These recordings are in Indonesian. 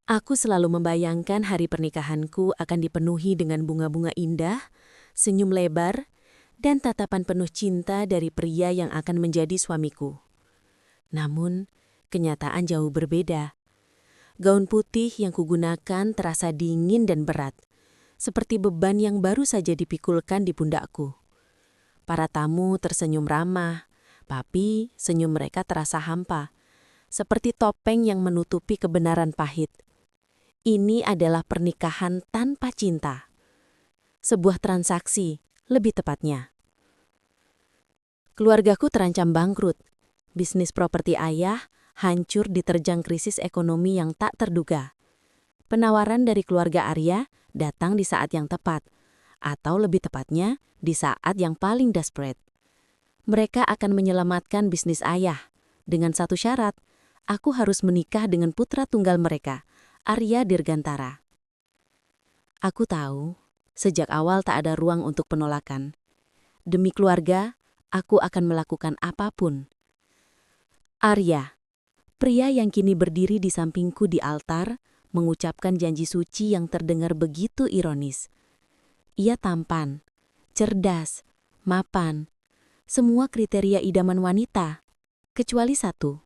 Aku selalu membayangkan hari pernikahanku akan dipenuhi dengan bunga-bunga indah, senyum lebar, dan tatapan penuh cinta dari pria yang akan menjadi suamiku. Namun, kenyataan jauh berbeda. Gaun putih yang kugunakan terasa dingin dan berat, seperti beban yang baru saja dipikulkan di pundakku. Para tamu tersenyum ramah, tapi senyum mereka terasa hampa, seperti topeng yang menutupi kebenaran pahit. Ini adalah pernikahan tanpa cinta. Sebuah transaksi, lebih tepatnya. Keluargaku terancam bangkrut. Bisnis properti ayah hancur diterjang krisis ekonomi yang tak terduga. Penawaran dari keluarga Arya datang di saat yang tepat, atau lebih tepatnya, di saat yang paling desperate. Mereka akan menyelamatkan bisnis ayah. Dengan satu syarat, aku harus menikah dengan putra tunggal mereka, Arya Dirgantara. Aku tahu, sejak awal tak ada ruang untuk penolakan. Demi keluarga, aku akan melakukan apapun. Arya, pria yang kini berdiri di sampingku di altar, mengucapkan janji suci yang terdengar begitu ironis. Ia tampan, cerdas, mapan, semua kriteria idaman wanita, kecuali satu,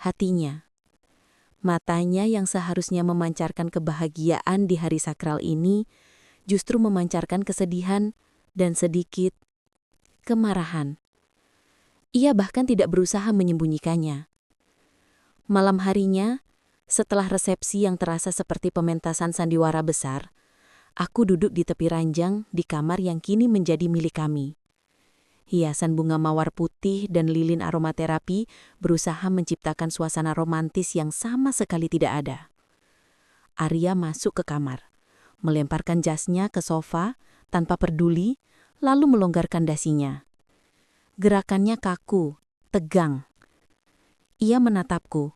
hatinya. Matanya yang seharusnya memancarkan kebahagiaan di hari sakral ini, justru memancarkan kesedihan dan sedikit kemarahan. Ia bahkan tidak berusaha menyembunyikannya. Malam harinya, setelah resepsi yang terasa seperti pementasan sandiwara besar, aku duduk di tepi ranjang di kamar yang kini menjadi milik kami. Hiasan bunga mawar putih dan lilin aromaterapi berusaha menciptakan suasana romantis yang sama sekali tidak ada. Arya masuk ke kamar, melemparkan jasnya ke sofa tanpa peduli, lalu melonggarkan dasinya. Gerakannya kaku, tegang. Ia menatapku.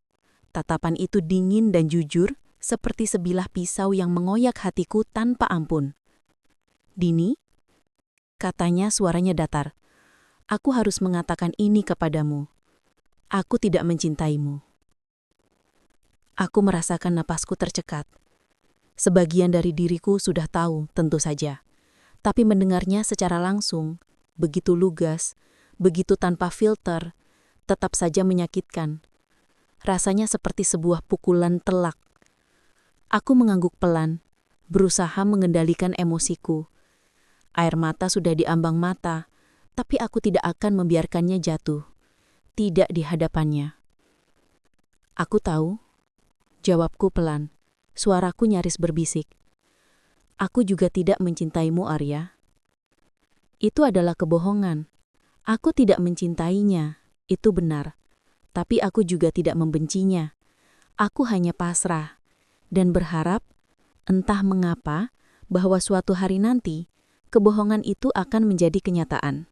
Tatapan itu dingin dan jujur, seperti sebilah pisau yang mengoyak hatiku tanpa ampun. "Dini," katanya suaranya datar. "Aku harus mengatakan ini kepadamu. Aku tidak mencintaimu." Aku merasakan napasku tercekat. Sebagian dari diriku sudah tahu, tentu saja. Tapi mendengarnya secara langsung, begitu lugas, begitu tanpa filter, tetap saja menyakitkan. Rasanya seperti sebuah pukulan telak. Aku mengangguk pelan, berusaha mengendalikan emosiku. Air mata sudah di ambang mata, tapi aku tidak akan membiarkannya jatuh. Tidak di hadapannya. "Aku tahu," jawabku pelan. Suaraku nyaris berbisik. "Aku juga tidak mencintaimu, Arya." Itu adalah kebohongan. Aku tidak mencintainya, itu benar. Tapi aku juga tidak membencinya. Aku hanya pasrah dan berharap, entah mengapa, bahwa suatu hari nanti, kebohongan itu akan menjadi kenyataan.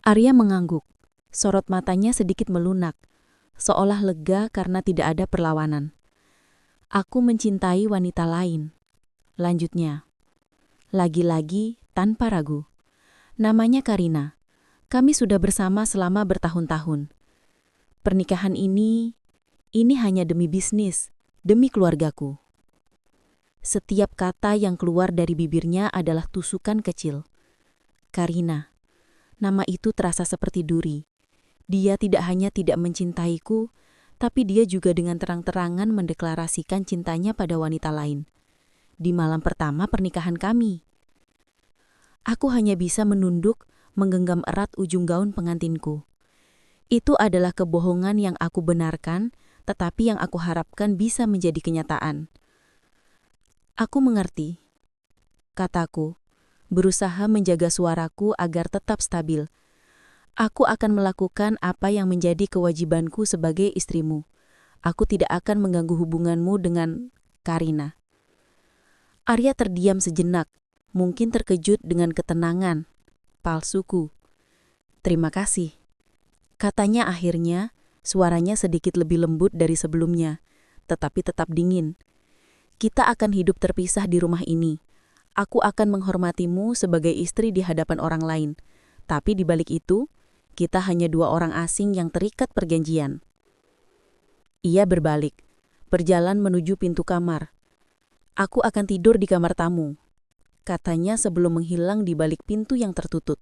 Arya mengangguk. Sorot matanya sedikit melunak, seolah lega karena tidak ada perlawanan. "Aku mencintai wanita lain," lanjutnya. Lagi-lagi tanpa ragu. "Namanya Karina. Kami sudah bersama selama bertahun-tahun. Pernikahan ini hanya demi bisnis, demi keluargaku." Setiap kata yang keluar dari bibirnya adalah tusukan kecil. Karina. Nama itu terasa seperti duri. Dia tidak hanya tidak mencintaiku, tapi dia juga dengan terang-terangan mendeklarasikan cintanya pada wanita lain. Di malam pertama pernikahan kami. Aku hanya bisa menunduk, menggenggam erat ujung gaun pengantinku. Itu adalah kebohongan yang aku benarkan, tetapi yang aku harapkan bisa menjadi kenyataan. "Aku mengerti," kataku, berusaha menjaga suaraku agar tetap stabil. "Aku akan melakukan apa yang menjadi kewajibanku sebagai istrimu. Aku tidak akan mengganggu hubunganmu dengan Karina." Arya terdiam sejenak, mungkin terkejut dengan ketenangan palsuku. "Terima kasih," katanya akhirnya, suaranya sedikit lebih lembut dari sebelumnya, tetapi tetap dingin. "Kita akan hidup terpisah di rumah ini. Aku akan menghormatimu sebagai istri di hadapan orang lain. Tapi di balik itu, kita hanya dua orang asing yang terikat perjanjian." Ia berbalik, berjalan menuju pintu kamar. "Aku akan tidur di kamar tamu," katanya sebelum menghilang di balik pintu yang tertutup.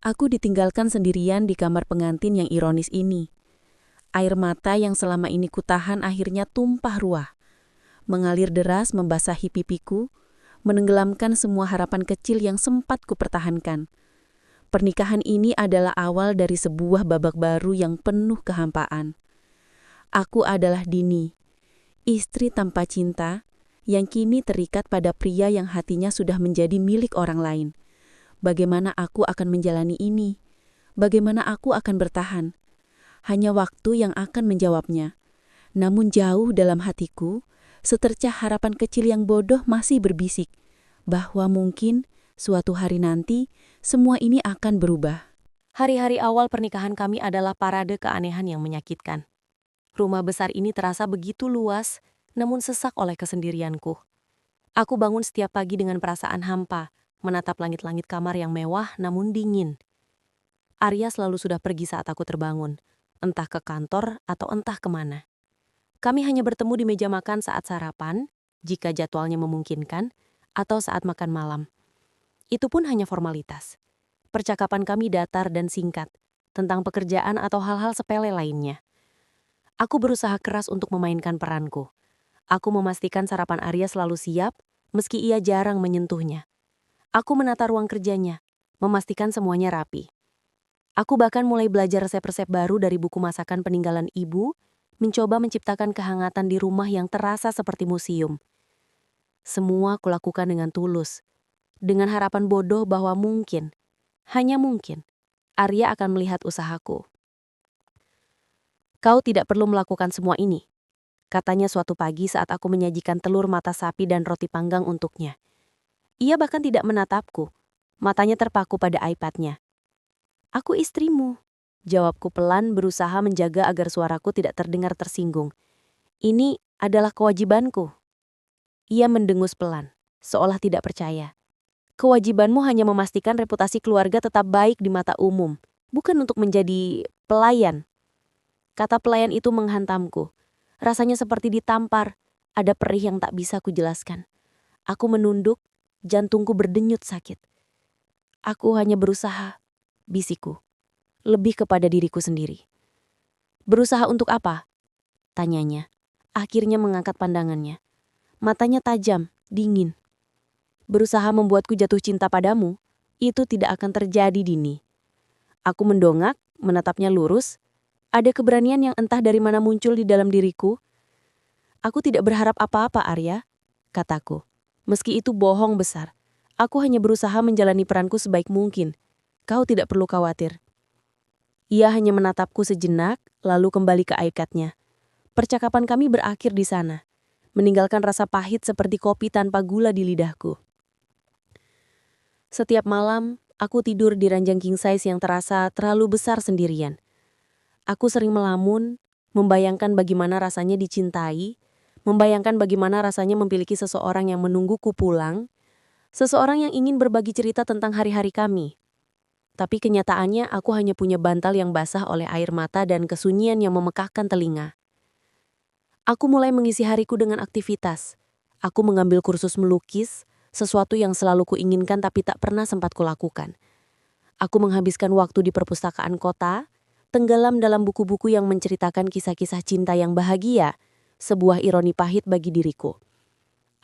Aku ditinggalkan sendirian di kamar pengantin yang ironis ini. Air mata yang selama ini kutahan akhirnya tumpah ruah, mengalir deras membasahi pipiku, menenggelamkan semua harapan kecil yang sempat kupertahankan. Pernikahan ini adalah awal dari sebuah babak baru yang penuh kehampaan. Aku adalah Dini, istri tanpa cinta, yang kini terikat pada pria yang hatinya sudah menjadi milik orang lain. Bagaimana aku akan menjalani ini? Bagaimana aku akan bertahan? Hanya waktu yang akan menjawabnya. Namun jauh dalam hatiku, setercah harapan kecil yang bodoh masih berbisik, bahwa mungkin suatu hari nanti semua ini akan berubah. Hari-hari awal pernikahan kami adalah parade keanehan yang menyakitkan. Rumah besar ini terasa begitu luas, namun sesak oleh kesendirianku. Aku bangun setiap pagi dengan perasaan hampa, menatap langit-langit kamar yang mewah namun dingin. Arya selalu sudah pergi saat aku terbangun, entah ke kantor atau entah kemana. Kami hanya bertemu di meja makan saat sarapan, jika jadwalnya memungkinkan, atau saat makan malam. Itu pun hanya formalitas. Percakapan kami datar dan singkat, tentang pekerjaan atau hal-hal sepele lainnya. Aku berusaha keras untuk memainkan peranku. Aku memastikan sarapan Arya selalu siap, meski ia jarang menyentuhnya. Aku menata ruang kerjanya, memastikan semuanya rapi. Aku bahkan mulai belajar resep-resep baru dari buku masakan peninggalan ibu, mencoba menciptakan kehangatan di rumah yang terasa seperti museum. Semua kulakukan dengan tulus, dengan harapan bodoh bahwa mungkin, hanya mungkin, Arya akan melihat usahaku. "Kau tidak perlu melakukan semua ini," katanya suatu pagi saat aku menyajikan telur mata sapi dan roti panggang untuknya. Ia bahkan tidak menatapku, matanya terpaku pada iPad-nya. "Aku istrimu," jawabku pelan, berusaha menjaga agar suaraku tidak terdengar tersinggung. "Ini adalah kewajibanku." Ia mendengus pelan, seolah tidak percaya. "Kewajibanmu hanya memastikan reputasi keluarga tetap baik di mata umum, bukan untuk menjadi pelayan." Kata pelayan itu menghantamku. Rasanya seperti ditampar, ada perih yang tak bisa kujelaskan. Aku menunduk, jantungku berdenyut sakit. "Aku hanya berusaha," bisikku, lebih kepada diriku sendiri. "Berusaha untuk apa?" tanyanya. Akhirnya mengangkat pandangannya. Matanya tajam, dingin. "Berusaha membuatku jatuh cinta padamu, itu tidak akan terjadi, Dini." Aku mendongak, menatapnya lurus. Ada keberanian yang entah dari mana muncul di dalam diriku. "Aku tidak berharap apa-apa, Arya," kataku. "Meski itu bohong besar. Aku hanya berusaha menjalani peranku sebaik mungkin. Kau tidak perlu khawatir." Ia hanya menatapku sejenak, lalu kembali ke iPad-nya. Percakapan kami berakhir di sana, meninggalkan rasa pahit seperti kopi tanpa gula di lidahku. Setiap malam, aku tidur di ranjang king size yang terasa terlalu besar sendirian. Aku sering melamun, membayangkan bagaimana rasanya dicintai, membayangkan bagaimana rasanya memiliki seseorang yang menungguku pulang, seseorang yang ingin berbagi cerita tentang hari-hari kami. Tapi kenyataannya aku hanya punya bantal yang basah oleh air mata dan kesunyian yang memekakkan telinga. Aku mulai mengisi hariku dengan aktivitas. Aku mengambil kursus melukis, sesuatu yang selalu kuinginkan tapi tak pernah sempat kulakukan. Aku menghabiskan waktu di perpustakaan kota, tenggelam dalam buku-buku yang menceritakan kisah-kisah cinta yang bahagia, sebuah ironi pahit bagi diriku.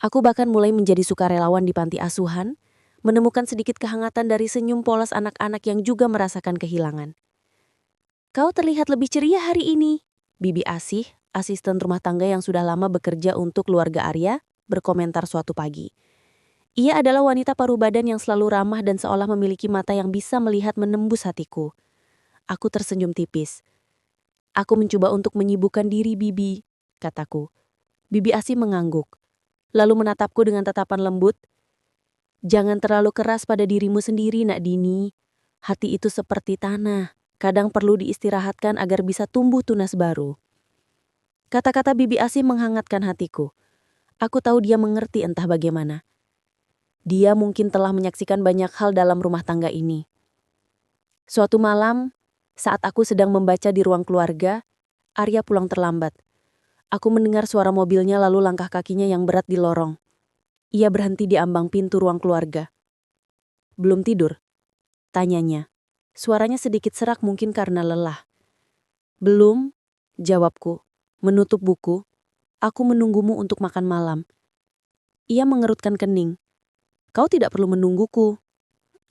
Aku bahkan mulai menjadi sukarelawan di panti asuhan, menemukan sedikit kehangatan dari senyum polos anak-anak yang juga merasakan kehilangan. "Kau terlihat lebih ceria hari ini," Bibi Asih, asisten rumah tangga yang sudah lama bekerja untuk keluarga Arya, berkomentar suatu pagi. Ia adalah wanita paruh badan yang selalu ramah dan seolah memiliki mata yang bisa melihat menembus hatiku. Aku tersenyum tipis. "Aku mencoba untuk menyibukkan diri, Bibi," kataku. Bibi Asih mengangguk, lalu menatapku dengan tatapan lembut. "Jangan terlalu keras pada dirimu sendiri, Nak Dini. Hati itu seperti tanah, kadang perlu diistirahatkan agar bisa tumbuh tunas baru." Kata-kata Bibi Asih menghangatkan hatiku. Aku tahu dia mengerti entah bagaimana. Dia mungkin telah menyaksikan banyak hal dalam rumah tangga ini. Suatu malam, saat aku sedang membaca di ruang keluarga, Arya pulang terlambat. Aku mendengar suara mobilnya lalu langkah kakinya yang berat di lorong. Ia berhenti di ambang pintu ruang keluarga. Belum tidur? Tanyanya. Suaranya sedikit serak mungkin karena lelah. Belum, jawabku. Menutup buku. Aku menunggumu untuk makan malam. Ia mengerutkan kening. Kau tidak perlu menungguku.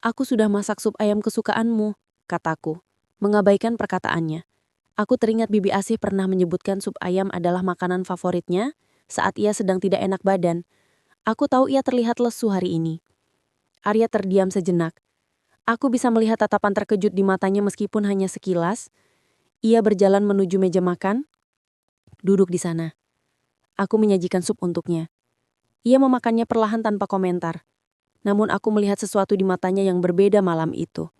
Aku sudah masak sup ayam kesukaanmu, kataku, mengabaikan perkataannya. Aku teringat Bibi Asih pernah menyebutkan sup ayam adalah makanan favoritnya saat ia sedang tidak enak badan. Aku tahu ia terlihat lesu hari ini. Arya terdiam sejenak. Aku bisa melihat tatapan terkejut di matanya meskipun hanya sekilas. Ia berjalan menuju meja makan. Duduk di sana. Aku menyajikan sup untuknya. Ia memakannya perlahan tanpa komentar. Namun aku melihat sesuatu di matanya yang berbeda malam itu.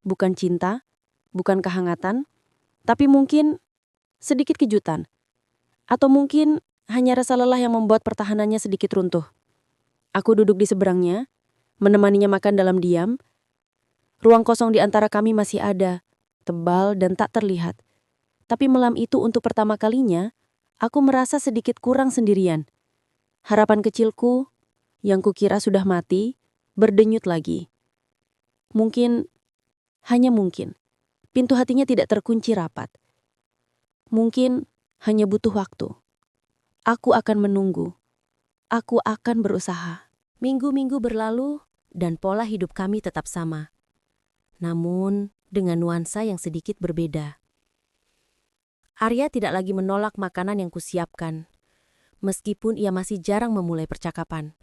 Bukan cinta, bukan kehangatan, tapi mungkin sedikit kejutan. Atau mungkin hanya rasa lelah yang membuat pertahanannya sedikit runtuh. Aku duduk di seberangnya, menemaninya makan dalam diam. Ruang kosong di antara kami masih ada, tebal dan tak terlihat. Tapi malam itu untuk pertama kalinya, aku merasa sedikit kurang sendirian. Harapan kecilku, yang kukira sudah mati, berdenyut lagi. Mungkin, hanya mungkin, pintu hatinya tidak terkunci rapat. Mungkin hanya butuh waktu. Aku akan menunggu. Aku akan berusaha. Minggu-minggu berlalu dan pola hidup kami tetap sama. Namun dengan nuansa yang sedikit berbeda. Arya tidak lagi menolak makanan yang kusiapkan, meskipun ia masih jarang memulai percakapan.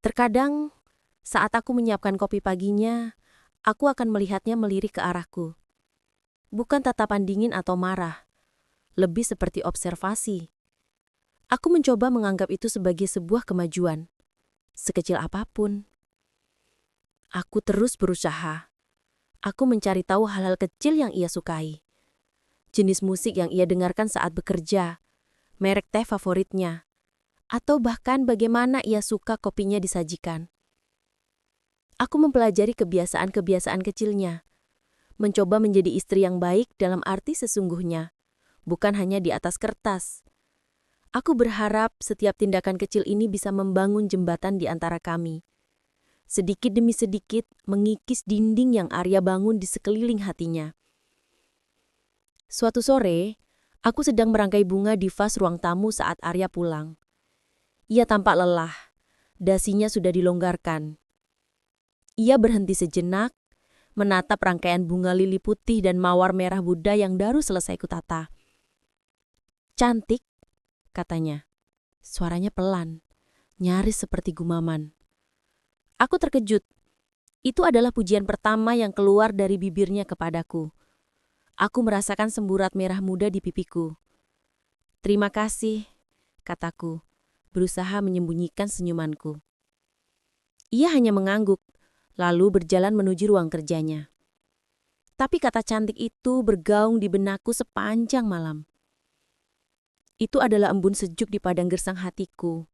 Terkadang, saat aku menyiapkan kopi paginya, aku akan melihatnya melirik ke arahku. Bukan tatapan dingin atau marah, lebih seperti observasi. Aku mencoba menganggap itu sebagai sebuah kemajuan, sekecil apapun. Aku terus berusaha. Aku mencari tahu hal-hal kecil yang ia sukai. Jenis musik yang ia dengarkan saat bekerja, merek teh favoritnya, atau bahkan bagaimana ia suka kopinya disajikan. Aku mempelajari kebiasaan-kebiasaan kecilnya, mencoba menjadi istri yang baik dalam arti sesungguhnya, bukan hanya di atas kertas. Aku berharap setiap tindakan kecil ini bisa membangun jembatan di antara kami. Sedikit demi sedikit mengikis dinding yang Arya bangun di sekeliling hatinya. Suatu sore, aku sedang merangkai bunga di vas ruang tamu saat Arya pulang. Ia tampak lelah, dasinya sudah dilonggarkan. Ia berhenti sejenak, menatap rangkaian bunga lili putih dan mawar merah muda yang baru selesai kutata. Cantik, katanya. Suaranya pelan, nyaris seperti gumaman. Aku terkejut. Itu adalah pujian pertama yang keluar dari bibirnya kepadaku. Aku merasakan semburat merah muda di pipiku. Terima kasih, kataku, berusaha menyembunyikan senyumanku. Ia hanya mengangguk, lalu berjalan menuju ruang kerjanya. Tapi kata cantik itu bergaung di benakku sepanjang malam. Itu adalah embun sejuk di padang gersang hatiku.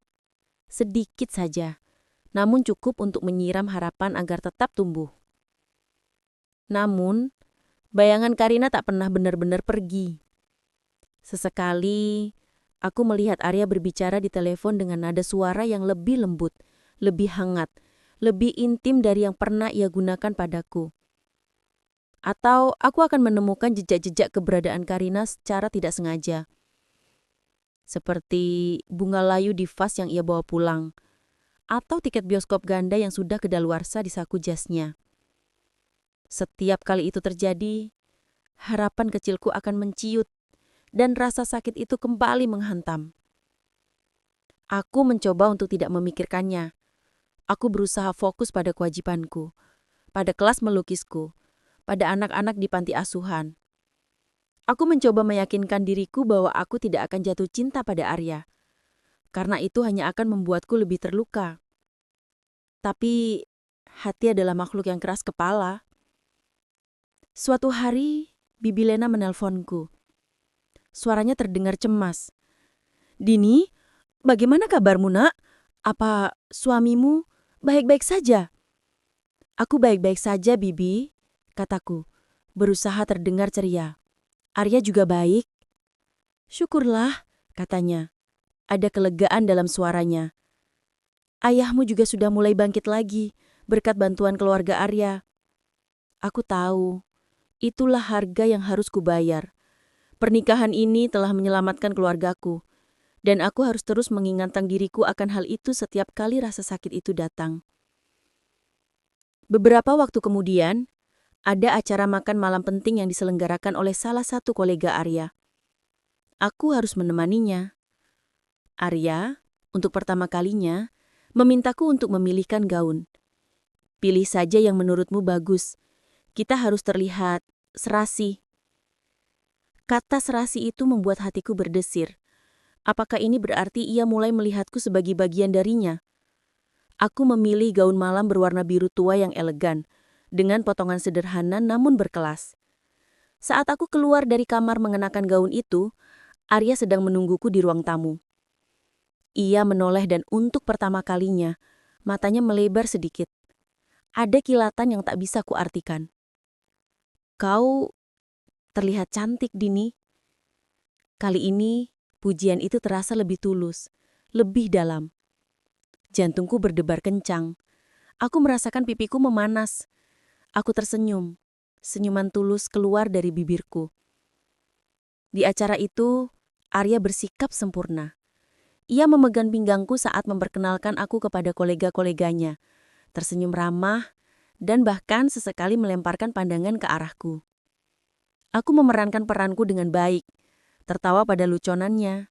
Sedikit saja, namun cukup untuk menyiram harapan agar tetap tumbuh. Namun, bayangan Karina tak pernah benar-benar pergi. Sesekali, aku melihat Arya berbicara di telepon dengan nada suara yang lebih lembut, lebih hangat, lebih intim dari yang pernah ia gunakan padaku. Atau aku akan menemukan jejak-jejak keberadaan Karina secara tidak sengaja. Seperti bunga layu di vas yang ia bawa pulang, atau tiket bioskop ganda yang sudah kedaluarsa di saku jasnya. Setiap kali itu terjadi, harapan kecilku akan menciut, dan rasa sakit itu kembali menghantam. Aku mencoba untuk tidak memikirkannya. Aku berusaha fokus pada kewajibanku, pada kelas melukisku, pada anak-anak di panti asuhan. Aku mencoba meyakinkan diriku bahwa aku tidak akan jatuh cinta pada Arya, karena itu hanya akan membuatku lebih terluka. Tapi hati adalah makhluk yang keras kepala. Suatu hari, Bibi Lena menelponku. Suaranya terdengar cemas. Dini, bagaimana kabarmu, Nak? Apa suamimu baik-baik saja? Aku baik-baik saja, Bibi, kataku, berusaha terdengar ceria. Arya juga baik. Syukurlah, katanya. Ada kelegaan dalam suaranya. Ayahmu juga sudah mulai bangkit lagi, berkat bantuan keluarga Arya. Aku tahu, itulah harga yang harus kubayar. Pernikahan ini telah menyelamatkan keluargaku, dan aku harus terus mengingatkan diriku akan hal itu setiap kali rasa sakit itu datang. Beberapa waktu kemudian, ada acara makan malam penting yang diselenggarakan oleh salah satu kolega Arya. Aku harus menemaninya. Arya, untuk pertama kalinya, memintaku untuk memilihkan gaun. Pilih saja yang menurutmu bagus. Kita harus terlihat serasi. Kata serasi itu membuat hatiku berdesir. Apakah ini berarti ia mulai melihatku sebagai bagian darinya? Aku memilih gaun malam berwarna biru tua yang elegan, dengan potongan sederhana namun berkelas. Saat aku keluar dari kamar mengenakan gaun itu, Arya sedang menungguku di ruang tamu. Ia menoleh dan untuk pertama kalinya, matanya melebar sedikit. Ada kilatan yang tak bisa kuartikan. Kau terlihat cantik, Dini. Kali ini, pujian itu terasa lebih tulus, lebih dalam. Jantungku berdebar kencang. Aku merasakan pipiku memanas. Aku tersenyum. Senyuman tulus keluar dari bibirku. Di acara itu, Arya bersikap sempurna. Ia memegang pinggangku saat memperkenalkan aku kepada kolega-koleganya, tersenyum ramah, dan bahkan sesekali melemparkan pandangan ke arahku. Aku memerankan peranku dengan baik, tertawa pada luconannya,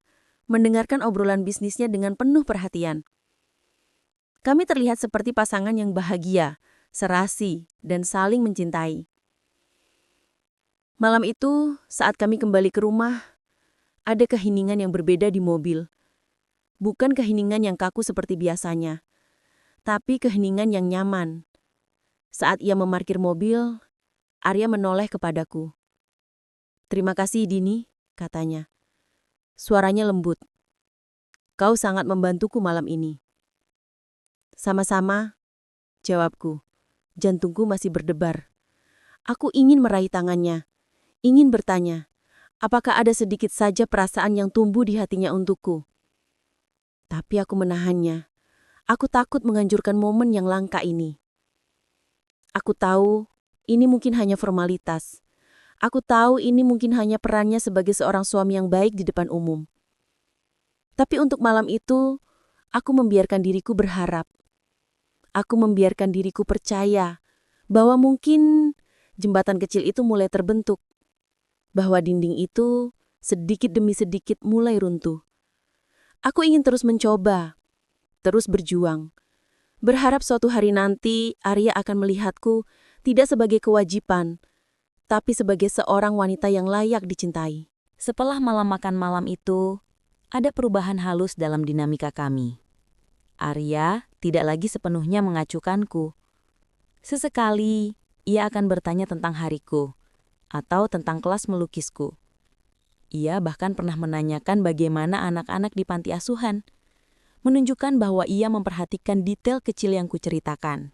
mendengarkan obrolan bisnisnya dengan penuh perhatian. Kami terlihat seperti pasangan yang bahagia, serasi, dan saling mencintai. Malam itu, saat kami kembali ke rumah, ada keheningan yang berbeda di mobil. Bukan keheningan yang kaku seperti biasanya, tapi keheningan yang nyaman. Saat ia memarkir mobil, Arya menoleh kepadaku. "Terima kasih, Dini," katanya. Suaranya lembut. "Kau sangat membantuku malam ini." "Sama-sama," jawabku. Jantungku masih berdebar. Aku ingin meraih tangannya, ingin bertanya, apakah ada sedikit saja perasaan yang tumbuh di hatinya untukku. Tapi aku menahannya. Aku takut menghancurkan momen yang langka ini. Aku tahu ini mungkin hanya formalitas. Aku tahu ini mungkin hanya perannya sebagai seorang suami yang baik di depan umum. Tapi untuk malam itu, aku membiarkan diriku berharap. Aku membiarkan diriku percaya bahwa mungkin jembatan kecil itu mulai terbentuk. Bahwa dinding itu sedikit demi sedikit mulai runtuh. Aku ingin terus mencoba, terus berjuang. Berharap suatu hari nanti Arya akan melihatku tidak sebagai kewajiban, tapi sebagai seorang wanita yang layak dicintai. Setelah malam makan malam itu, ada perubahan halus dalam dinamika kami. Arya tidak lagi sepenuhnya mengacukanku. Sesekali, ia akan bertanya tentang hariku, atau tentang kelas melukisku. Ia bahkan pernah menanyakan bagaimana anak-anak di panti asuhan, menunjukkan bahwa ia memperhatikan detail kecil yang kuceritakan.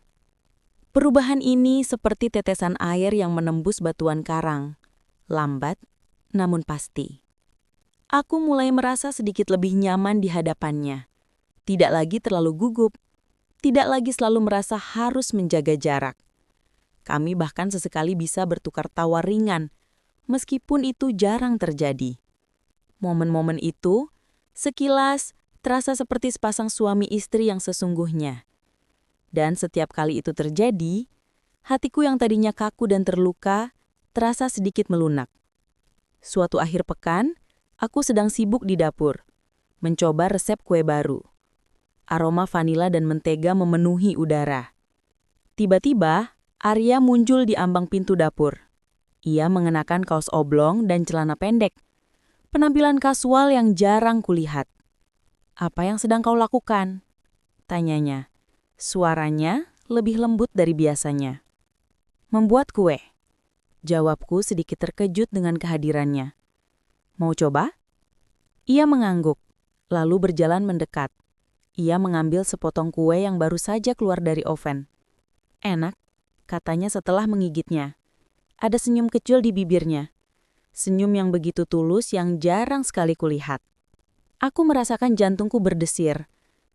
Perubahan ini seperti tetesan air yang menembus batuan karang, lambat namun pasti. Aku mulai merasa sedikit lebih nyaman di hadapannya. Tidak lagi terlalu gugup, tidak lagi selalu merasa harus menjaga jarak. Kami bahkan sesekali bisa bertukar tawa ringan, meskipun itu jarang terjadi. Momen-momen itu, sekilas, terasa seperti sepasang suami istri yang sesungguhnya. Dan setiap kali itu terjadi, hatiku yang tadinya kaku dan terluka, terasa sedikit melunak. Suatu akhir pekan, aku sedang sibuk di dapur, mencoba resep kue baru. Aroma vanila dan mentega memenuhi udara. Tiba-tiba, Arya muncul di ambang pintu dapur. Ia mengenakan kaos oblong dan celana pendek. Penampilan kasual yang jarang kulihat. "Apa yang sedang kau lakukan?" tanyanya. Suaranya lebih lembut dari biasanya. "Membuat kue," jawabku sedikit terkejut dengan kehadirannya. "Mau coba?" Ia mengangguk, lalu berjalan mendekat. Ia mengambil sepotong kue yang baru saja keluar dari oven. "Enak," katanya setelah menggigitnya. Ada senyum kecil di bibirnya. Senyum yang begitu tulus yang jarang sekali kulihat. Aku merasakan jantungku berdesir.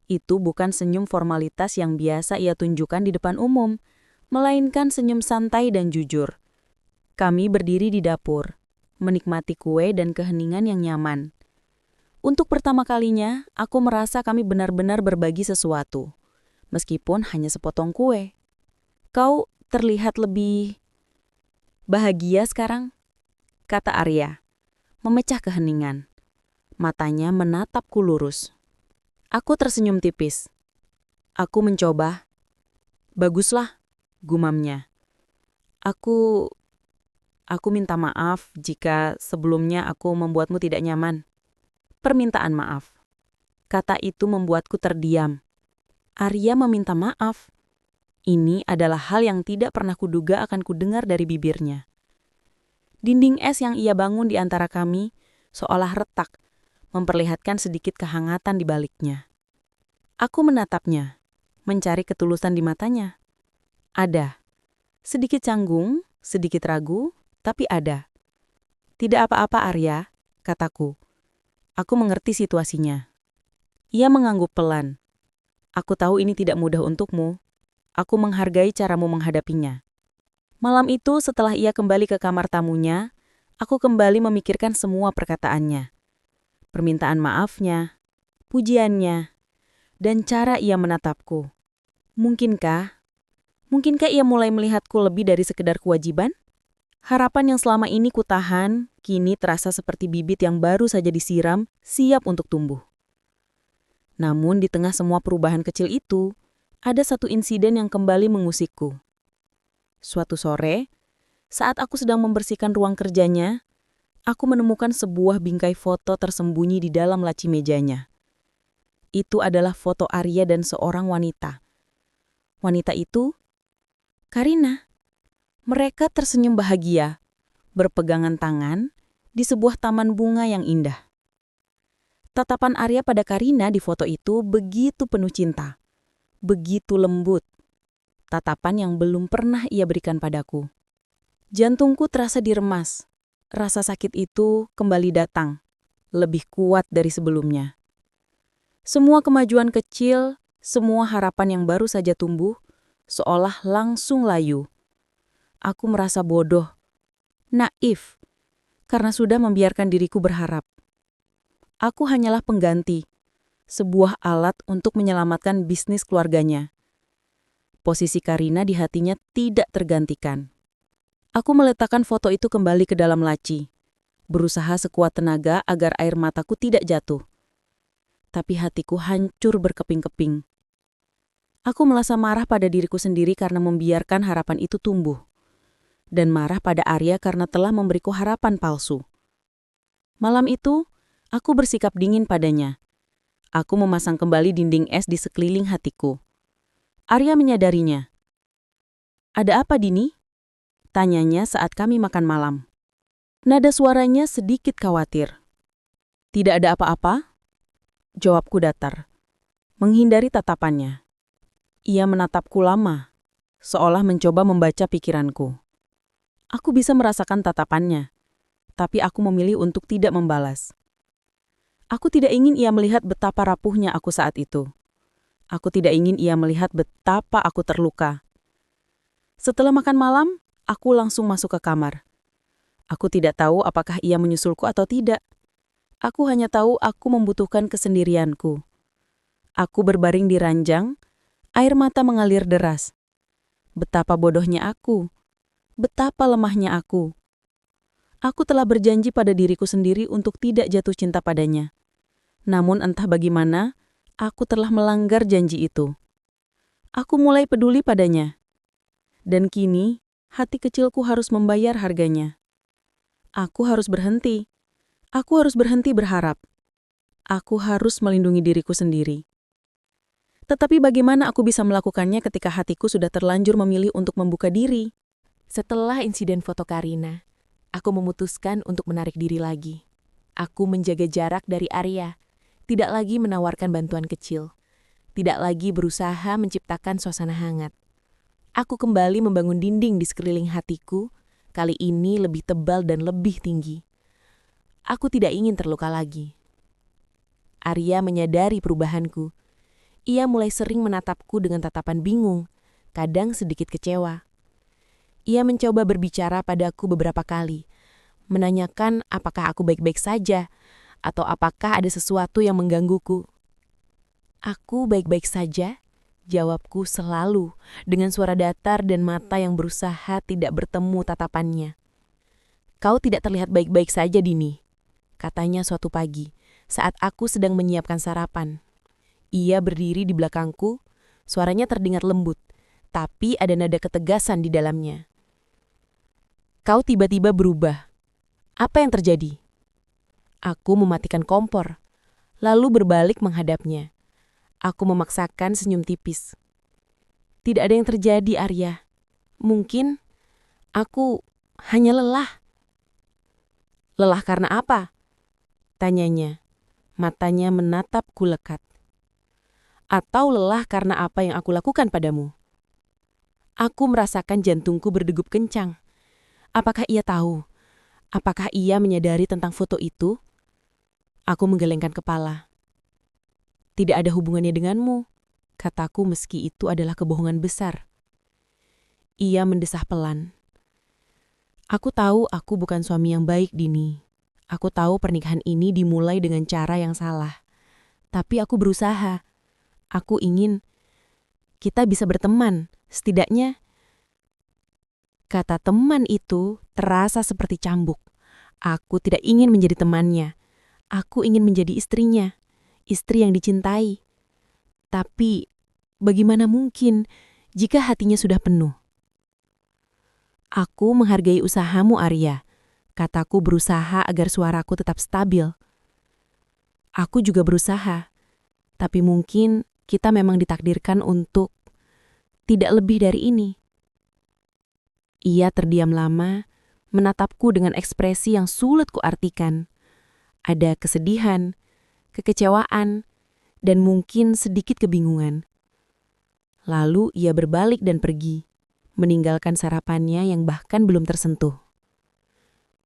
Itu bukan senyum formalitas yang biasa ia tunjukkan di depan umum, melainkan senyum santai dan jujur. Kami berdiri di dapur, menikmati kue dan keheningan yang nyaman. Untuk pertama kalinya, aku merasa kami benar-benar berbagi sesuatu, meskipun hanya sepotong kue. Kau terlihat lebih bahagia sekarang, kata Arya, memecah keheningan. Matanya menatapku lurus. Aku tersenyum tipis. Aku mencoba. Baguslah, gumamnya. Aku minta maaf jika sebelumnya aku membuatmu tidak nyaman. Permintaan maaf. Kata itu membuatku terdiam. Arya meminta maaf. Ini adalah hal yang tidak pernah kuduga akan kudengar dari bibirnya. Dinding es yang ia bangun di antara kami seolah retak, memperlihatkan sedikit kehangatan di baliknya. Aku menatapnya, mencari ketulusan di matanya. Ada. Sedikit canggung, sedikit ragu, tapi ada. Tidak apa-apa, Arya, kataku. Aku mengerti situasinya. Ia mengangguk pelan. Aku tahu ini tidak mudah untukmu. Aku menghargai caramu menghadapinya. Malam itu setelah ia kembali ke kamar tamunya, aku kembali memikirkan semua perkataannya. Permintaan maafnya, pujiannya, dan cara ia menatapku. Mungkinkah ia mulai melihatku lebih dari sekedar kewajiban? Harapan yang selama ini kutahan, kini terasa seperti bibit yang baru saja disiram, siap untuk tumbuh. Namun di tengah semua perubahan kecil itu, ada satu insiden yang kembali mengusikku. Suatu sore, saat aku sedang membersihkan ruang kerjanya, aku menemukan sebuah bingkai foto tersembunyi di dalam laci mejanya. Itu adalah foto Arya dan seorang wanita. Wanita itu, Karina. Mereka tersenyum bahagia, berpegangan tangan di sebuah taman bunga yang indah. Tatapan Arya pada Karina di foto itu begitu penuh cinta, begitu lembut. Tatapan yang belum pernah ia berikan padaku. Jantungku terasa diremas. Rasa sakit itu kembali datang, lebih kuat dari sebelumnya. Semua kemajuan kecil, semua harapan yang baru saja tumbuh, seolah langsung layu. Aku merasa bodoh, naif, karena sudah membiarkan diriku berharap. Aku hanyalah pengganti, sebuah alat untuk menyelamatkan bisnis keluarganya. Posisi Karina di hatinya tidak tergantikan. Aku meletakkan foto itu kembali ke dalam laci, berusaha sekuat tenaga agar air mataku tidak jatuh. Tapi hatiku hancur berkeping-keping. Aku merasa marah pada diriku sendiri karena membiarkan harapan itu tumbuh. Dan marah pada Arya karena telah memberiku harapan palsu. Malam itu, aku bersikap dingin padanya. Aku memasang kembali dinding es di sekeliling hatiku. Arya menyadarinya. Ada apa, Dini? Tanyanya saat kami makan malam. Nada suaranya sedikit khawatir. Tidak ada apa-apa? Jawabku datar, menghindari tatapannya. Ia menatapku lama, seolah mencoba membaca pikiranku. Aku bisa merasakan tatapannya, tapi aku memilih untuk tidak membalas. Aku tidak ingin ia melihat betapa rapuhnya aku saat itu. Aku tidak ingin ia melihat betapa aku terluka. Setelah makan malam, aku langsung masuk ke kamar. Aku tidak tahu apakah ia menyusulku atau tidak. Aku hanya tahu aku membutuhkan kesendirianku. Aku berbaring di ranjang, air mata mengalir deras. Betapa bodohnya aku. Betapa lemahnya aku. Aku telah berjanji pada diriku sendiri untuk tidak jatuh cinta padanya. Namun entah bagaimana, aku telah melanggar janji itu. Aku mulai peduli padanya. Dan kini, hati kecilku harus membayar harganya. Aku harus berhenti. Aku harus berhenti berharap. Aku harus melindungi diriku sendiri. Tetapi bagaimana aku bisa melakukannya ketika hatiku sudah terlanjur memilih untuk membuka diri? Setelah insiden foto Karina, aku memutuskan untuk menarik diri lagi. Aku menjaga jarak dari Arya, tidak lagi menawarkan bantuan kecil, tidak lagi berusaha menciptakan suasana hangat. Aku kembali membangun dinding di sekeliling hatiku, kali ini lebih tebal dan lebih tinggi. Aku tidak ingin terluka lagi. Arya menyadari perubahanku. Ia mulai sering menatapku dengan tatapan bingung, kadang sedikit kecewa. Ia mencoba berbicara padaku beberapa kali, menanyakan apakah aku baik-baik saja, atau apakah ada sesuatu yang menggangguku. Aku baik-baik saja, jawabku selalu, dengan suara datar dan mata yang berusaha tidak bertemu tatapannya. Kau tidak terlihat baik-baik saja, Dini, katanya suatu pagi, saat aku sedang menyiapkan sarapan. Ia berdiri di belakangku, suaranya terdengar lembut, tapi ada nada ketegasan di dalamnya. Kau tiba-tiba berubah. Apa yang terjadi? Aku mematikan kompor, lalu berbalik menghadapnya. Aku memaksakan senyum tipis. Tidak ada yang terjadi, Arya. Mungkin aku hanya lelah. Lelah karena apa? Tanyanya. Matanya menatapku lekat. Atau lelah karena apa yang aku lakukan padamu? Aku merasakan jantungku berdegup kencang. Apakah ia tahu? Apakah ia menyadari tentang foto itu? Aku menggelengkan kepala. Tidak ada hubungannya denganmu, kataku meski itu adalah kebohongan besar. Ia mendesah pelan. Aku tahu aku bukan suami yang baik, Dini. Aku tahu pernikahan ini dimulai dengan cara yang salah. Tapi aku berusaha. Aku ingin kita bisa berteman, setidaknya. Kata teman itu terasa seperti cambuk. Aku tidak ingin menjadi temannya. Aku ingin menjadi istrinya, istri yang dicintai. Tapi bagaimana mungkin jika hatinya sudah penuh? Aku menghargai usahamu, Arya. Kataku berusaha agar suaraku tetap stabil. Aku juga berusaha, tapi mungkin kita memang ditakdirkan untuk tidak lebih dari ini. Ia terdiam lama, menatapku dengan ekspresi yang sulit kuartikan. Ada kesedihan, kekecewaan, dan mungkin sedikit kebingungan. Lalu ia berbalik dan pergi, meninggalkan sarapannya yang bahkan belum tersentuh.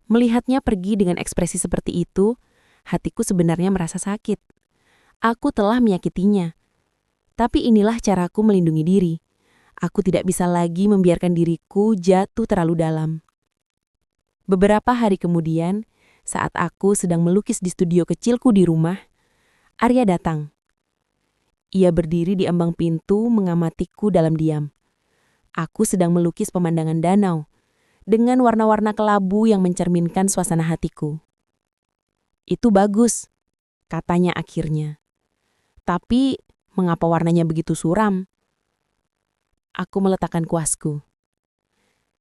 Melihatnya pergi dengan ekspresi seperti itu, hatiku sebenarnya merasa sakit. Aku telah menyakitinya. Tapi inilah caraku melindungi diri. Aku tidak bisa lagi membiarkan diriku jatuh terlalu dalam. Beberapa hari kemudian, saat aku sedang melukis di studio kecilku di rumah, Arya datang. Ia berdiri di ambang pintu mengamatiku dalam diam. Aku sedang melukis pemandangan danau, dengan warna-warna kelabu yang mencerminkan suasana hatiku. Itu bagus, katanya akhirnya. Tapi, mengapa warnanya begitu suram? Aku meletakkan kuasku.